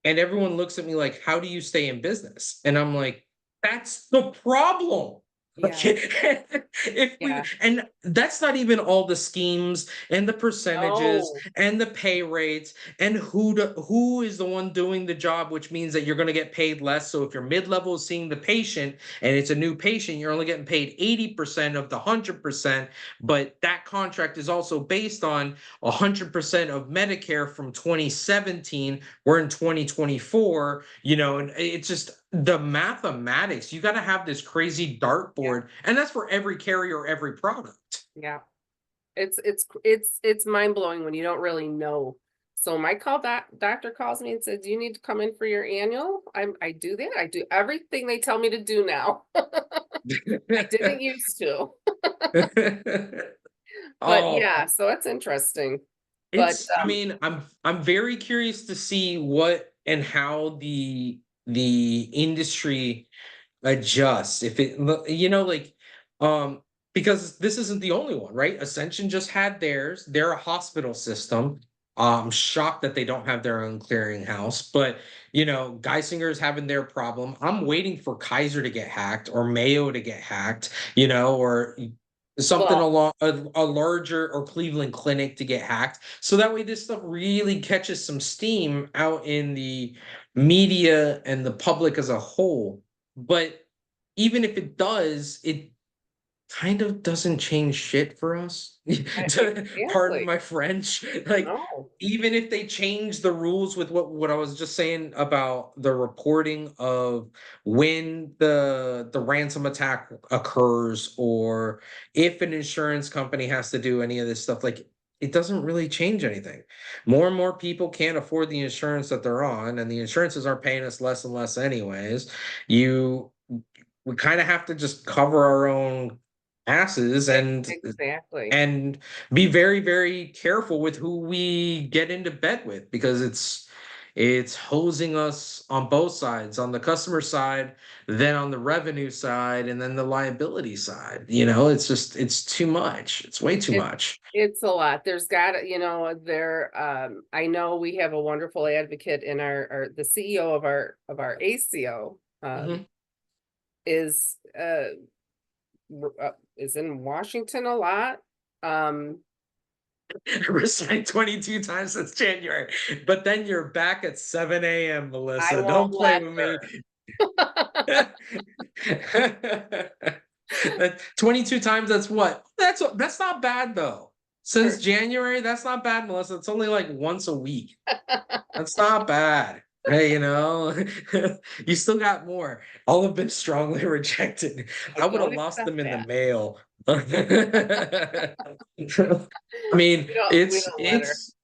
[SPEAKER 1] And everyone looks at me like, how do you stay in business? And I'm like, that's the problem.
[SPEAKER 2] yeah,
[SPEAKER 1] Okay. If we,
[SPEAKER 2] yeah.
[SPEAKER 1] and that's not even all the schemes and the percentages
[SPEAKER 2] No.
[SPEAKER 1] and the pay rates and who is the one doing the job, which means that you're going to get paid less. So if you're mid-level seeing the patient and it's a new patient, you're only getting paid 80% of the 100%. But that contract is also based on 100% of Medicare from 2017. We're in 2024, and it's just the mathematics. You got to have this crazy
[SPEAKER 2] Yeah,
[SPEAKER 1] dartboard, and that's for every carrier, every product.
[SPEAKER 2] yeah. It's mind-blowing when you don't really know. So my doctor calls me and said, "Do you need to come in for your annual?" I do that. I do everything they tell me to do now. I didn't used to. But
[SPEAKER 1] Oh,
[SPEAKER 2] yeah, so it's interesting. But
[SPEAKER 1] I mean, I'm very curious to see what and how the industry adjust. If it, like, because this isn't the only one, right? Ascension just had theirs. They're a hospital system. I'm shocked that they don't have their own clearinghouse, but Geisinger's having their problem. I'm waiting for Kaiser to get hacked or Mayo to get hacked, or something
[SPEAKER 2] well,
[SPEAKER 1] along a larger, or Cleveland Clinic to get hacked. So that way this stuff really catches some steam out in the media and the public as a whole. But even if it does, it kind of doesn't change shit for us. Pardon
[SPEAKER 2] Exactly.
[SPEAKER 1] my French. Like,
[SPEAKER 2] No,
[SPEAKER 1] even if they change the rules with what I was just saying about the reporting of when the ransom attack occurs, or if an insurance company has to do any of this stuff, like, it doesn't really change anything. More and more people can't afford the insurance that they're on, and the insurances are paying us less and less anyways. You we kind of have to just cover our own asses,
[SPEAKER 2] exactly.
[SPEAKER 1] and be very, very careful with who we get into bed with, because it's hosing us on both sides, on the customer side, then on the revenue side, and then the liability side. It's too much. It's way too
[SPEAKER 2] It
[SPEAKER 1] much.
[SPEAKER 2] it's a lot. There's got, I know we have a wonderful advocate in our the CEO of our ACO,
[SPEAKER 1] Mhm.
[SPEAKER 2] is is in Washington a lot. Um,
[SPEAKER 1] Recite 22 times since January, but then you're back at 7 a.m.,
[SPEAKER 2] I
[SPEAKER 1] Melissa.
[SPEAKER 2] won't
[SPEAKER 1] Don't play
[SPEAKER 2] let
[SPEAKER 1] with me.
[SPEAKER 2] her.
[SPEAKER 1] 22 times, that's what? That's not bad though. Since
[SPEAKER 2] Her-
[SPEAKER 1] January, that's not bad, Melissa. It's only like once a week. That's not bad. Hey, you still got more. All have been strongly rejected.
[SPEAKER 2] I
[SPEAKER 1] I would have
[SPEAKER 2] don't
[SPEAKER 1] lost
[SPEAKER 2] accept
[SPEAKER 1] them in the
[SPEAKER 2] that.
[SPEAKER 1] mail. I mean,
[SPEAKER 2] We
[SPEAKER 1] it's
[SPEAKER 2] don't let her.
[SPEAKER 1] it's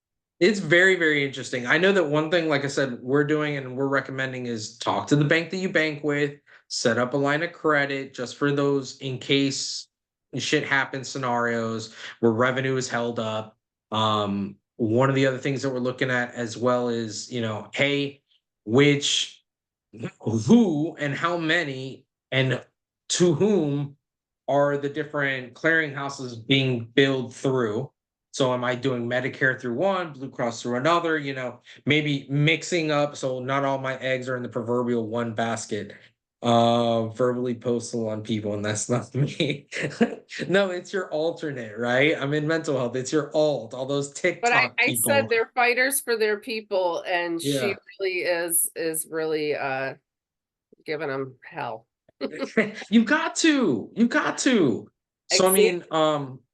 [SPEAKER 1] it's very, very interesting. I know that one thing, like I said, we're doing and we're recommending is talk to the bank that you bank with, set up a line of credit just for those in case shit happens scenarios where revenue is held up. One of the other things that we're looking at as well is, hey, which, who, and how many, and to whom are the different clearinghouses being billed through? So am I doing Medicare through one, Blue Cross through another, maybe mixing up so not all my eggs are in the proverbial one basket, verbally postal on people, and that's not me. No, it's your alternate, right? I'm in mental health. It's your all those
[SPEAKER 2] But
[SPEAKER 1] TikTok
[SPEAKER 2] I said
[SPEAKER 1] people.
[SPEAKER 2] they're fighters for their people, and she
[SPEAKER 1] Yeah.
[SPEAKER 2] really is really giving them hell.
[SPEAKER 1] You got to. You got to. So I
[SPEAKER 2] Exactly.
[SPEAKER 1] mean,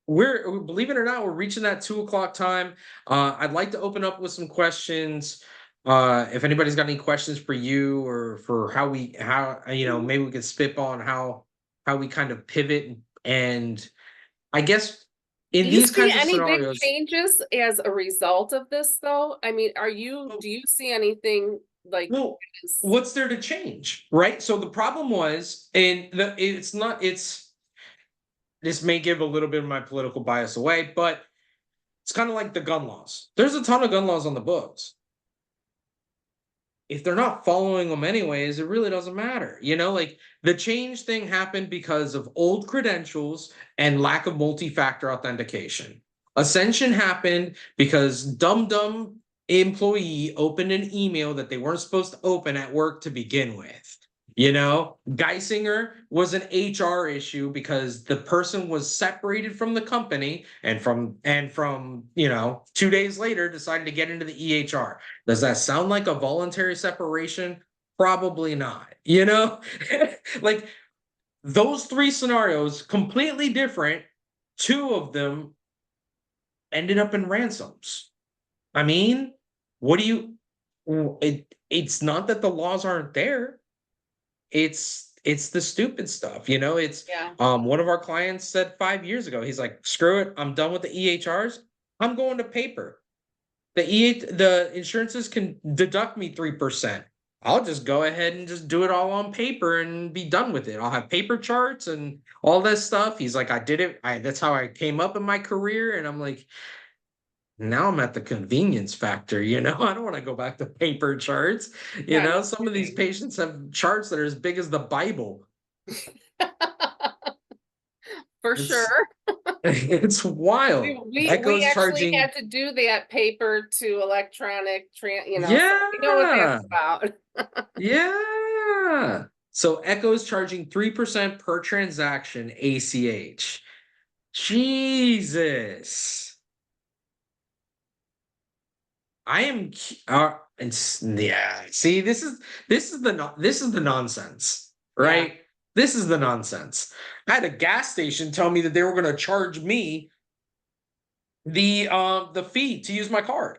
[SPEAKER 1] we're believe it or not, we're reaching that 2 o'clock time. I'd like to open up with some questions. If anybody's got any questions for you, or for how maybe we could spitball on how we kind of pivot, and I guess
[SPEAKER 2] Do
[SPEAKER 1] in
[SPEAKER 2] you
[SPEAKER 1] these
[SPEAKER 2] see
[SPEAKER 1] kinds of
[SPEAKER 2] any big
[SPEAKER 1] scenarios.
[SPEAKER 2] changes as a result of this, though? I mean,
[SPEAKER 1] Well,
[SPEAKER 2] do you see anything like
[SPEAKER 1] well,
[SPEAKER 2] is-
[SPEAKER 1] what's there to change, right? So the problem was, and it's not, this may give a little bit of my political bias away, but it's kind of like the gun laws. There's a ton of gun laws on the books. If they're not following them anyways, it really doesn't matter. Like, the change thing happened because of old credentials and lack of multi-factor authentication. Ascension happened because dumb employee opened an email that they weren't supposed to open at work to begin with. Geisinger was an HR issue because the person was separated from the company, and from 2 days later decided to get into the EHR. Does that sound like a voluntary separation? Probably not. Like, those three scenarios, completely different. Two of them ended up in ransoms. I mean, what do you it's not that the laws aren't there. It's the stupid stuff. It's
[SPEAKER 2] yeah.
[SPEAKER 1] one of our clients said 5 years ago, he's like, screw it, I'm done with the EHRs. I'm going to paper. The insurances can deduct me 3%. I'll just go ahead and just do it all on paper and be done with it. I'll have paper charts and all this stuff. He's like, I did it. That's how I came up in my career. And I'm like, now I'm at the convenience factor. I don't want to go back to paper charts.
[SPEAKER 2] Yeah, no
[SPEAKER 1] Some of these
[SPEAKER 2] kidding.
[SPEAKER 1] patients have charts that are as big as the Bible.
[SPEAKER 2] For
[SPEAKER 1] It's
[SPEAKER 2] sure.
[SPEAKER 1] it's wild.
[SPEAKER 2] We
[SPEAKER 1] Echo's
[SPEAKER 2] actually
[SPEAKER 1] charging.
[SPEAKER 2] had to do that paper to electronic so we know what
[SPEAKER 1] Yeah.
[SPEAKER 2] that's about.
[SPEAKER 1] Yeah. So Echo's charging 3% per transaction ACH. Jesus. I am yeah. See, this is the nonsense,
[SPEAKER 2] Yeah.
[SPEAKER 1] right? This is the nonsense. I had a gas station tell me that they were going to charge me the fee to use my card.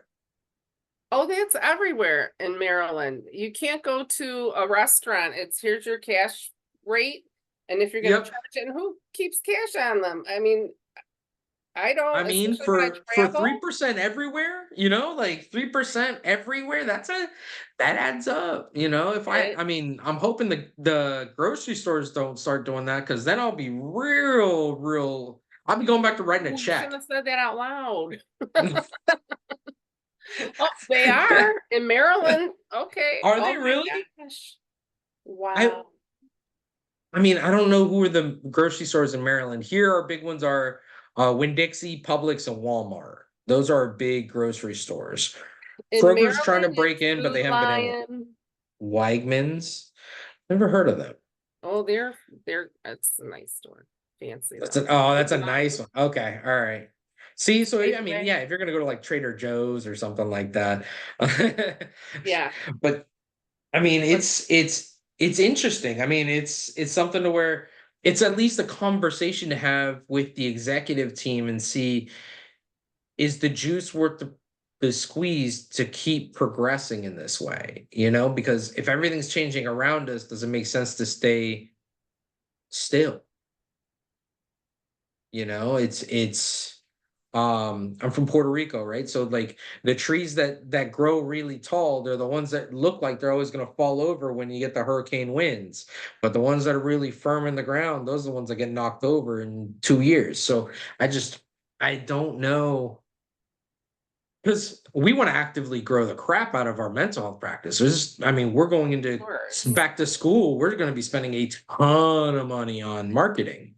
[SPEAKER 2] Oh, that's everywhere in Maryland. You can't go to a restaurant. It's here's your cash rate. And if you're gonna
[SPEAKER 1] Yep.
[SPEAKER 2] charge it, and who keeps cash on them? I mean, I
[SPEAKER 1] I
[SPEAKER 2] don't,
[SPEAKER 1] mean,
[SPEAKER 2] especially when I
[SPEAKER 1] for
[SPEAKER 2] travel.
[SPEAKER 1] 3% everywhere, you know, like 3% everywhere, that adds up. You know, if
[SPEAKER 2] It,
[SPEAKER 1] I mean, I'm hoping the grocery stores don't start doing that, because then I'll be real. I'll be going back to writing a
[SPEAKER 2] you shouldn't
[SPEAKER 1] check.
[SPEAKER 2] have said that out loud. Oh, they are in Maryland. Okay.
[SPEAKER 1] Are
[SPEAKER 2] Oh
[SPEAKER 1] they
[SPEAKER 2] my
[SPEAKER 1] really?
[SPEAKER 2] gosh.
[SPEAKER 1] I
[SPEAKER 2] Wow.
[SPEAKER 1] I mean, I don't know who are the grocery stores in Maryland. Here, our big ones are Winn-Dixie, Publix, and Walmart. Those are our big grocery stores.
[SPEAKER 2] In
[SPEAKER 1] Kroger's trying to
[SPEAKER 2] Maryland,
[SPEAKER 1] break
[SPEAKER 2] it's
[SPEAKER 1] in, but they
[SPEAKER 2] Food
[SPEAKER 1] haven't been able.
[SPEAKER 2] Lion.
[SPEAKER 1] Wegmans, never heard of them.
[SPEAKER 2] Oh, they're that's a nice store. Fancy though.
[SPEAKER 1] That's a
[SPEAKER 2] Food
[SPEAKER 1] nice
[SPEAKER 2] Lion,
[SPEAKER 1] one. Okay, all right. See, so I mean,
[SPEAKER 2] Safeway.
[SPEAKER 1] yeah, if you're gonna go to like Trader Joe's or something like that,
[SPEAKER 2] Yeah.
[SPEAKER 1] but I mean,
[SPEAKER 2] But
[SPEAKER 1] it's interesting. I mean, it's something to where it's at least a conversation to have with the executive team and see, is the juice worth the squeeze to keep progressing in this way? You know, because if everything's changing around us, does it make sense to stay still? You know, it's I'm from Puerto Rico, right? So like the trees that grow really tall, they're the ones that look like they're always going to fall over when you get the hurricane winds. But the ones that are really firm in the ground, those are the ones that get knocked over in 2 years. So I don't know, because we want to actively grow the crap out of our mental health practices. I mean, we're going
[SPEAKER 2] of
[SPEAKER 1] into
[SPEAKER 2] course.
[SPEAKER 1] back to school. We're going to be spending a ton of money on marketing.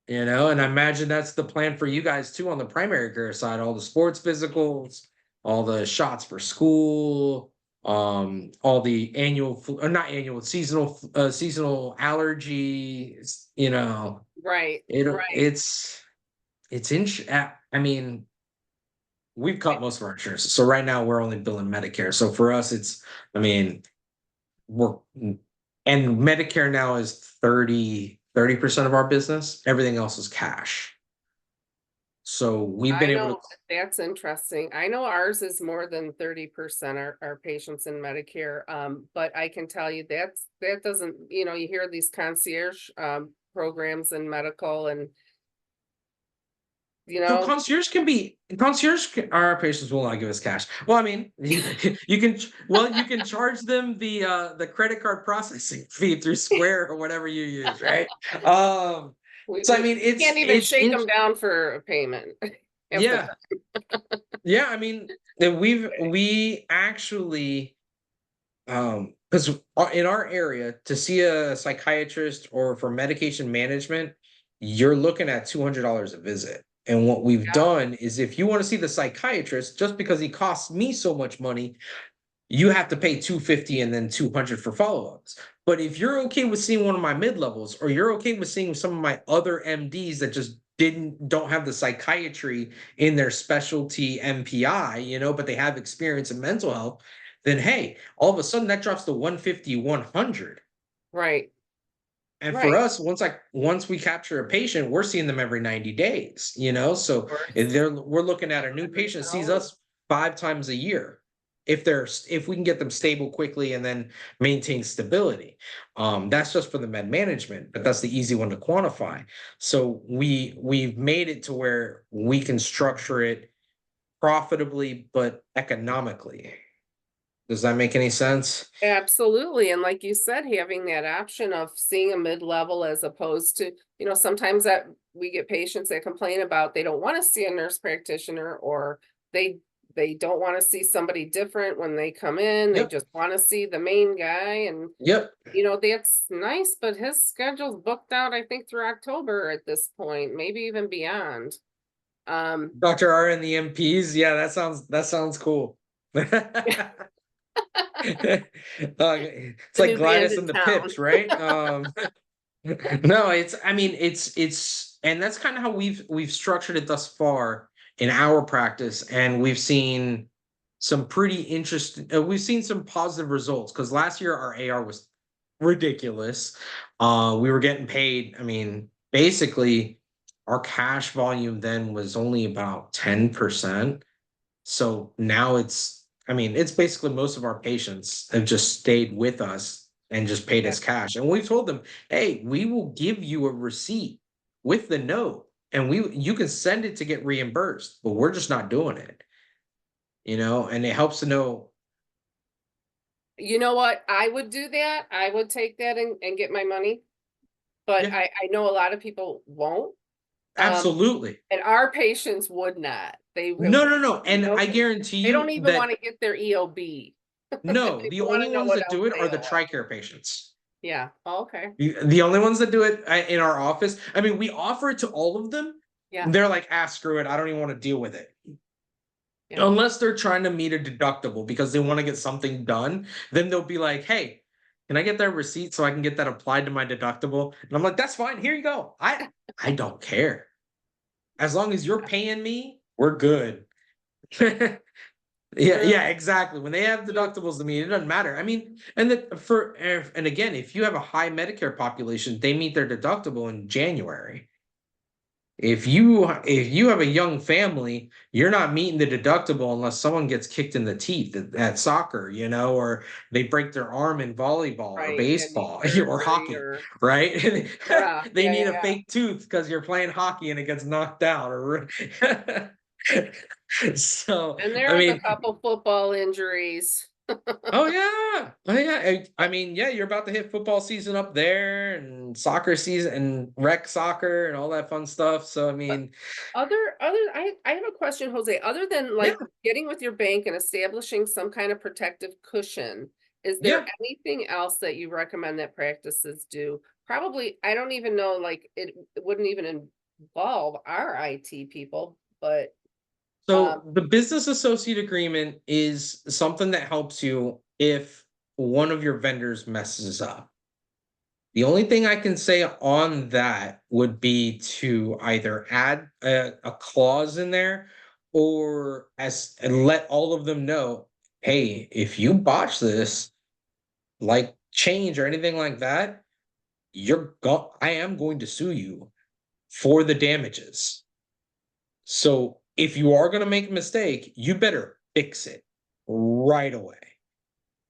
[SPEAKER 1] You know, and I imagine that's the plan for you guys too on the primary care side, all the sports physicals, all the shots for school, all the or not annual, seasonal allergies, you know,
[SPEAKER 2] Right.
[SPEAKER 1] it
[SPEAKER 2] Right.
[SPEAKER 1] it's in, I mean, we've cut most of our insurance. So right now we're only billing Medicare. So for us, I mean, we're, and Medicare now is 30% of our business. Everything else is cash. So we've been
[SPEAKER 2] I
[SPEAKER 1] able to.
[SPEAKER 2] know that's interesting. I know ours is more than 30% our patients in Medicare. But I can tell you that doesn't, you hear these concierge programs in medical and you
[SPEAKER 1] So
[SPEAKER 2] know,
[SPEAKER 1] our patients will not give us cash. Well, I mean, you can charge them the credit card processing fee through Square or whatever you use, right? Um,
[SPEAKER 2] we,
[SPEAKER 1] so I
[SPEAKER 2] we
[SPEAKER 1] mean,
[SPEAKER 2] can't even shake them down for a payment. Half the
[SPEAKER 1] yeah,
[SPEAKER 2] time.
[SPEAKER 1] yeah. I mean, that we actually, because in our area, to see a psychiatrist or for medication management, you're looking at $200 a visit. And what we've
[SPEAKER 2] Yeah.
[SPEAKER 1] done is, if you want to see the psychiatrist, just because he costs me so much money, you have to pay 250 and then 200 for follow-ups. But if you're okay with seeing one of my mid-levels, or you're okay with seeing some of my other MDs that just don't have the psychiatry in their specialty MPI, you know, but they have experience in mental health, then hey, all of a sudden that drops to 150, 100.
[SPEAKER 2] Right.
[SPEAKER 1] And for
[SPEAKER 2] Right.
[SPEAKER 1] us, once we capture a patient, we're seeing them every 90 days, you know. So
[SPEAKER 2] Course.
[SPEAKER 1] we're looking at a new patient sees us 5 times a year, if we can get them stable quickly and then maintain stability. That's just for the med management, but that's the easy one to quantify. So we've made it to where we can structure it profitably but economically. Does that make any sense?
[SPEAKER 2] Absolutely. And like you said, having that option of seeing a mid-level as opposed to, sometimes that we get patients that complain about they don't want to see a nurse practitioner or they they don't want to see somebody different when they come in. They
[SPEAKER 1] Yep.
[SPEAKER 2] just want to see the main guy. And,
[SPEAKER 1] Yep.
[SPEAKER 2] that's nice, but his schedule's booked out, I think, through October at this point, maybe even beyond.
[SPEAKER 1] Dr. R and the MPs. Yeah, that sounds cool. It's
[SPEAKER 2] The
[SPEAKER 1] like
[SPEAKER 2] new band
[SPEAKER 1] Gladys
[SPEAKER 2] in
[SPEAKER 1] and the
[SPEAKER 2] town.
[SPEAKER 1] Pips, right? No, I mean, and that's kind of how we've structured it thus far in our practice, and we've seen some pretty interesting. We've seen some positive results, because last year our AR was ridiculous. We were getting paid. I mean, basically, our cash volume then was only about 10%. So now I mean, it's basically most of our patients have just stayed with us and just paid
[SPEAKER 2] Yeah.
[SPEAKER 1] us cash. And we've told them, hey, we will give you a receipt with the note and you can send it to get reimbursed, but we're just not doing it. And it helps to know.
[SPEAKER 2] You know what? I would do that. I would take that and get my money. But
[SPEAKER 1] Yeah,
[SPEAKER 2] I know a lot of people won't.
[SPEAKER 1] absolutely.
[SPEAKER 2] And our patients would not. They
[SPEAKER 1] No,
[SPEAKER 2] will,
[SPEAKER 1] no, no. And
[SPEAKER 2] no,
[SPEAKER 1] I guarantee
[SPEAKER 2] they don't
[SPEAKER 1] you
[SPEAKER 2] even
[SPEAKER 1] that
[SPEAKER 2] want to get their EOB.
[SPEAKER 1] no,
[SPEAKER 2] They
[SPEAKER 1] the
[SPEAKER 2] want
[SPEAKER 1] only
[SPEAKER 2] to know
[SPEAKER 1] ones
[SPEAKER 2] what
[SPEAKER 1] that
[SPEAKER 2] else
[SPEAKER 1] do it
[SPEAKER 2] they
[SPEAKER 1] are the
[SPEAKER 2] owe us.
[SPEAKER 1] TRICARE patients.
[SPEAKER 2] Yeah. Oh, okay.
[SPEAKER 1] The only ones that do it in our office, I mean, we offer it to all of them.
[SPEAKER 2] Yeah.
[SPEAKER 1] They're like, ah, screw it. I don't even want to deal with it.
[SPEAKER 2] Yeah.
[SPEAKER 1] Unless they're trying to meet a deductible because they want to get something done, then they'll be like, hey, can I get that receipt so I can get that applied to my deductible? And I'm like, that's fine. Here you go. I don't care. As long as you're paying me, we're good. Yeah,
[SPEAKER 2] True.
[SPEAKER 1] yeah, exactly. When they have
[SPEAKER 2] True.
[SPEAKER 1] deductibles, I mean, it doesn't matter. I mean, and again, if you have a high Medicare population, they meet their deductible in January. If you have a young family, you're not meeting the deductible unless someone gets kicked in the teeth at soccer, or they break their arm in volleyball or
[SPEAKER 2] Right. And knee
[SPEAKER 1] baseball or
[SPEAKER 2] surgery
[SPEAKER 1] hockey,
[SPEAKER 2] or
[SPEAKER 1] right?
[SPEAKER 2] yeah.
[SPEAKER 1] They
[SPEAKER 2] Yeah.
[SPEAKER 1] need
[SPEAKER 2] Yeah.
[SPEAKER 1] a
[SPEAKER 2] Yeah.
[SPEAKER 1] fake tooth because you're playing hockey and it gets knocked out, or so
[SPEAKER 2] And
[SPEAKER 1] I
[SPEAKER 2] there's a
[SPEAKER 1] mean,
[SPEAKER 2] couple football injuries.
[SPEAKER 1] oh yeah, oh yeah. I mean, yeah, you're about to hit football season up there, and soccer season, and rec soccer, and all that fun stuff. So I
[SPEAKER 2] Uh,
[SPEAKER 1] mean,
[SPEAKER 2] I have a question, Jose. Other than
[SPEAKER 1] yeah,
[SPEAKER 2] like getting with your bank and establishing some kind of protective cushion, is there
[SPEAKER 1] yeah.
[SPEAKER 2] anything else that you recommend that practices do? Probably, I don't even know, like it wouldn't even involve our IT people, but
[SPEAKER 1] So the business associate agreement is something that helps you if one of your vendors messes up. The only thing I can say on that would be to either add a clause in there or and let all of them know, hey, if you botch this, like change or anything like that, I am going to sue you for the damages. So if you are going to make a mistake, you better fix it right away.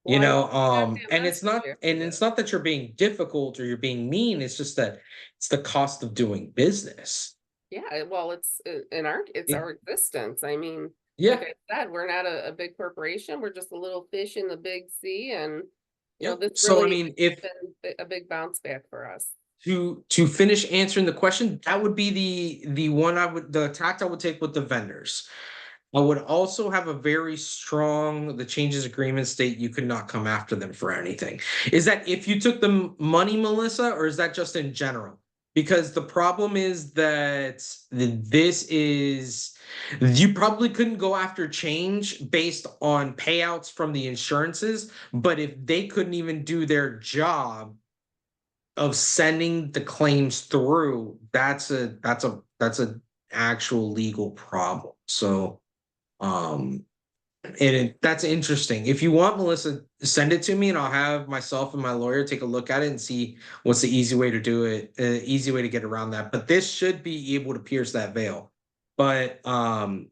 [SPEAKER 2] well, I just got
[SPEAKER 1] And
[SPEAKER 2] that message after
[SPEAKER 1] it's
[SPEAKER 2] this.
[SPEAKER 1] not that you're being difficult or you're being mean, it's just that it's the cost of doing business.
[SPEAKER 2] Yeah, well, it's
[SPEAKER 1] It,
[SPEAKER 2] our existence. I mean, like
[SPEAKER 1] yeah.
[SPEAKER 2] I said, we're not a big corporation. We're just a little fish in the big sea, and
[SPEAKER 1] Yep.
[SPEAKER 2] this
[SPEAKER 1] So I
[SPEAKER 2] really
[SPEAKER 1] mean, if
[SPEAKER 2] been a big bounce back for us.
[SPEAKER 1] to finish answering the question, that would be the tact I would take with the vendors. I would also have a very strong the changes agreement state you could not come after them for anything. Is that if you took the money, Melissa, or is that just in general? Because the problem is that this is you probably couldn't go after change based on payouts from the insurances, but if they couldn't even do their job of sending the claims through, that's a actual legal problem. So that's interesting. If you want, Melissa, send it to me and I'll have myself and my lawyer take a look at it and see what's the easy way to do it, easy way to get around that. But this should be able to pierce that veil. But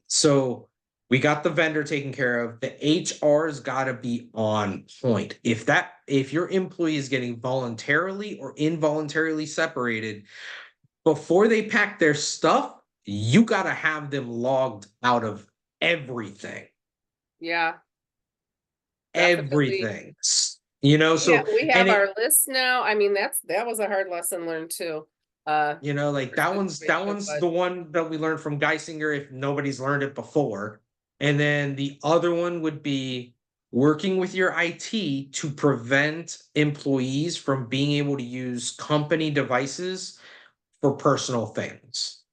[SPEAKER 1] so we got the vendor taken care of. The HR's got to be on point. If your employee is getting voluntarily or involuntarily separated before they pack their stuff, you got to have them logged out of everything.
[SPEAKER 2] Yeah, definitely.
[SPEAKER 1] Everything.
[SPEAKER 2] Yeah,
[SPEAKER 1] So
[SPEAKER 2] we
[SPEAKER 1] and
[SPEAKER 2] have
[SPEAKER 1] it
[SPEAKER 2] our list now. I mean, that was a hard lesson learned too.
[SPEAKER 1] like
[SPEAKER 2] For situation,
[SPEAKER 1] that one's
[SPEAKER 2] but
[SPEAKER 1] the one that we learned from Geisinger if nobody's learned it before. And then the other one would be working with your IT to prevent employees from being able to use company devices for personal things.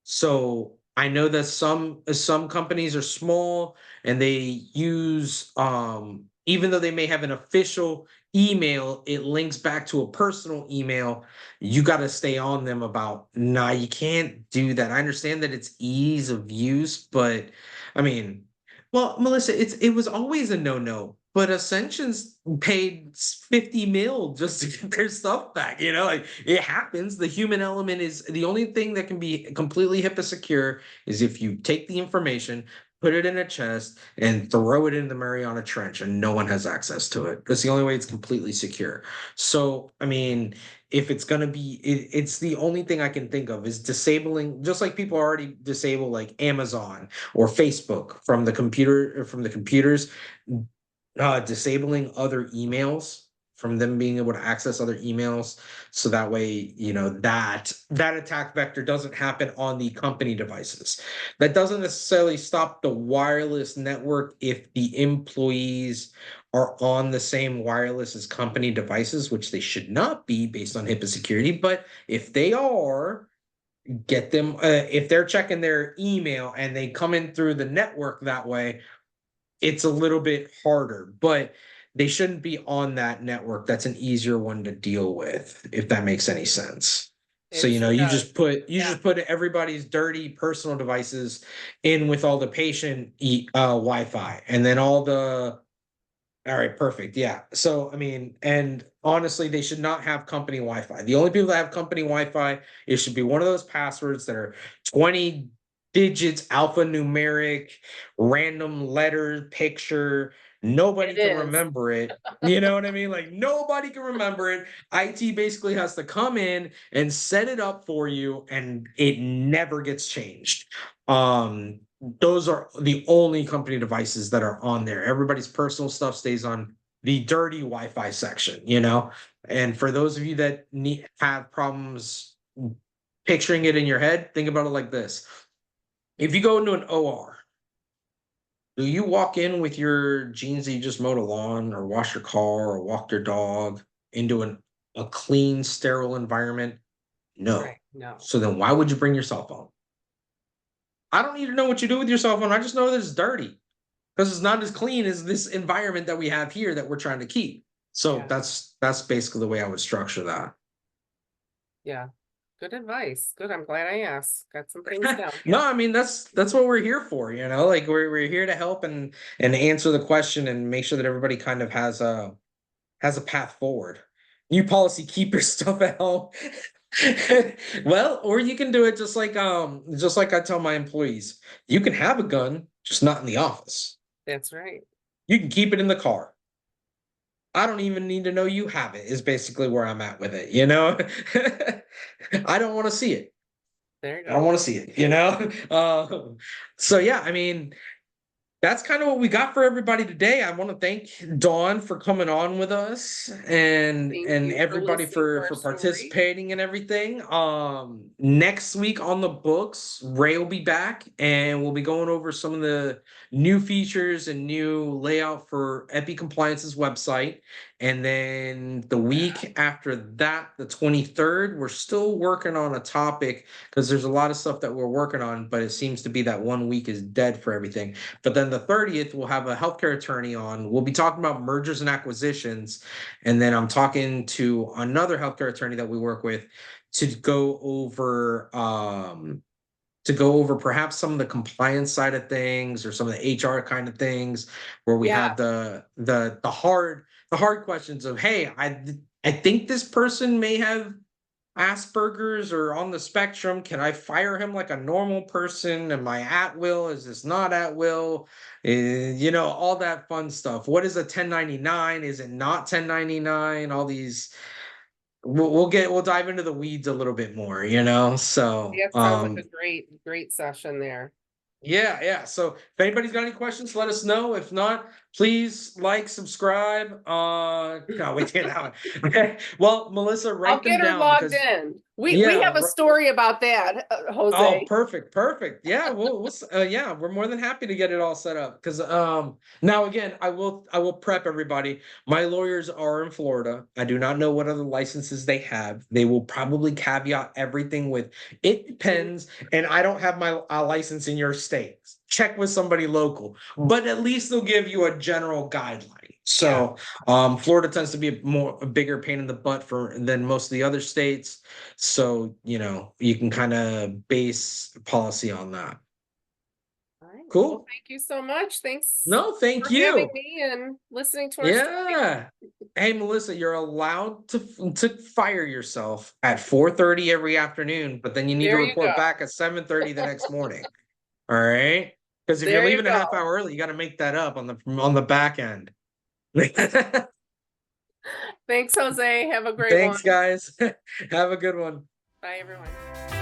[SPEAKER 1] So I know that some companies are small and they use even though they may have an official email, it links back to a personal email. You got to stay on them about, nah, you can't do that. I understand that it's ease of use, but I mean, well, Melissa, it was always a no-no but Ascension's paid 50 mil just to get their stuff back. Like it happens. The human element is the only thing that can be completely HIPAA secure is if you take the information, put it in a chest, and throw it in the Mariana Trench, and no one has access to it. That's the only way it's completely secure. So, I mean, if it's gonna be, it's the only thing I can think of is disabling, just like people already disable like Amazon or Facebook from the computers, disabling other emails from them being able to access other emails, so that way that attack vector doesn't happen on the company devices. That doesn't necessarily stop the wireless network if the employees are on the same wireless as company devices, which they should not be based on HIPAA security. But if they are, get them, if they're checking their email and they come in through the network that way, it's a little bit harder, but they shouldn't be on that network. That's an easier one to deal with, if that makes any sense. So,
[SPEAKER 2] It sure
[SPEAKER 1] you
[SPEAKER 2] does.
[SPEAKER 1] just put
[SPEAKER 2] Yeah.
[SPEAKER 1] everybody's dirty personal devices in with all the patient Wi-Fi, and then all right, perfect. Yeah. So, I mean, and honestly, they should not have company Wi-Fi. The only people that have company Wi-Fi, it should be one of those passwords that are 20 digits, alphanumeric, random letter, picture. Nobody
[SPEAKER 2] It
[SPEAKER 1] can
[SPEAKER 2] is.
[SPEAKER 1] remember it. You know what I mean? Like nobody can remember it. IT basically has to come in and set it up for you, and it never gets changed. Those are the only company devices that are on there. Everybody's personal stuff stays on the dirty Wi-Fi section. And for those of you that have problems picturing it in your head, think about it like this. If you go into an OR, do you walk in with your jeans that you just mowed a lawn or wash your car or walked your dog into a clean, sterile environment? No.
[SPEAKER 2] Right. No.
[SPEAKER 1] So then why would you bring your cell phone? I don't need to know what you do with your cell phone. I just know that it's dirty because it's not as clean as this environment that we have here that we're trying to keep. So
[SPEAKER 2] Yeah.
[SPEAKER 1] that's basically the way I would structure that.
[SPEAKER 2] Yeah. Good advice. Good. I'm glad I asked. Got some things down
[SPEAKER 1] No,
[SPEAKER 2] here.
[SPEAKER 1] I mean that's what we're here for, like we're here to help and answer the question and make sure that everybody kind of has a path forward. You policy keep your stuff at home. Well, or you can do it just like I tell my employees. You can have a gun, just not in the office.
[SPEAKER 2] That's right.
[SPEAKER 1] You can keep it in the car. I don't even need to know you have it, is basically where I'm at with it. I don't want to see it.
[SPEAKER 2] There you
[SPEAKER 1] I don't
[SPEAKER 2] go.
[SPEAKER 1] want to see it. So yeah, I mean, that's kind of what we got for everybody today. I want to thank Dawn for coming on with us and
[SPEAKER 2] Thank
[SPEAKER 1] and
[SPEAKER 2] you for
[SPEAKER 1] everybody
[SPEAKER 2] listening to our
[SPEAKER 1] for
[SPEAKER 2] story.
[SPEAKER 1] participating and everything. Next week on the books, Ray will be back and we'll be going over some of the new features and new layout for EPICompliance's website. And then the week after that, the 23rd, we're still working on a topic because there's a lot of stuff that we're working on, but it seems to be that 1 week is dead for everything. But then the 30th, we'll have a healthcare attorney on. We'll be talking about mergers and acquisitions. And then I'm talking to another healthcare attorney that we work with to go over perhaps some of the compliance side of things or some of the HR kind of things where we
[SPEAKER 2] Yeah.
[SPEAKER 1] have the hard questions of, hey, I think this person may have Asperger's or on the spectrum. Can I fire him like a normal person? Am I at will? Is this not at will? All that fun stuff. What is a 1099? Is it not 1099? All these. We'll dive into the weeds a little bit more. So
[SPEAKER 2] That sounds like a great session there.
[SPEAKER 1] yeah. So if anybody's got any questions, let us know. If not, please like, subscribe. No, we did that one. Okay. Well, Melissa,
[SPEAKER 2] I'll
[SPEAKER 1] write them
[SPEAKER 2] get her
[SPEAKER 1] down
[SPEAKER 2] logged
[SPEAKER 1] because
[SPEAKER 2] in. We
[SPEAKER 1] yeah.
[SPEAKER 2] have a story about that,
[SPEAKER 1] Oh,
[SPEAKER 2] Jose.
[SPEAKER 1] perfect. Yeah, yeah, we're more than happy to get it all set up because now again, I will prep everybody. My lawyers are in Florida. I do not know what other licenses they have. They will probably caveat everything with it depends, and I don't have my license in your state. Check with somebody local, but at least they'll give you a general guideline. So, Florida tends to be a bigger pain in the butt than most of the other states. So, you can kind of base policy on that.
[SPEAKER 2] All right.
[SPEAKER 1] Cool.
[SPEAKER 2] Well, thank you so much. Thanks
[SPEAKER 1] No, thank
[SPEAKER 2] for having
[SPEAKER 1] you.
[SPEAKER 2] me and listening to our story.
[SPEAKER 1] Yeah. Hey, Melissa, you're allowed to fire yourself at 4:30 every afternoon, but then you need to
[SPEAKER 2] There you
[SPEAKER 1] report
[SPEAKER 2] go.
[SPEAKER 1] back at 7:30 the next morning. All right? Because if you're
[SPEAKER 2] There you
[SPEAKER 1] leaving a
[SPEAKER 2] go.
[SPEAKER 1] half hour early, you got to make that up on the back end.
[SPEAKER 2] Thanks, Jose. Have a great one.
[SPEAKER 1] Thanks, guys. Have a good one.
[SPEAKER 2] Bye, everyone.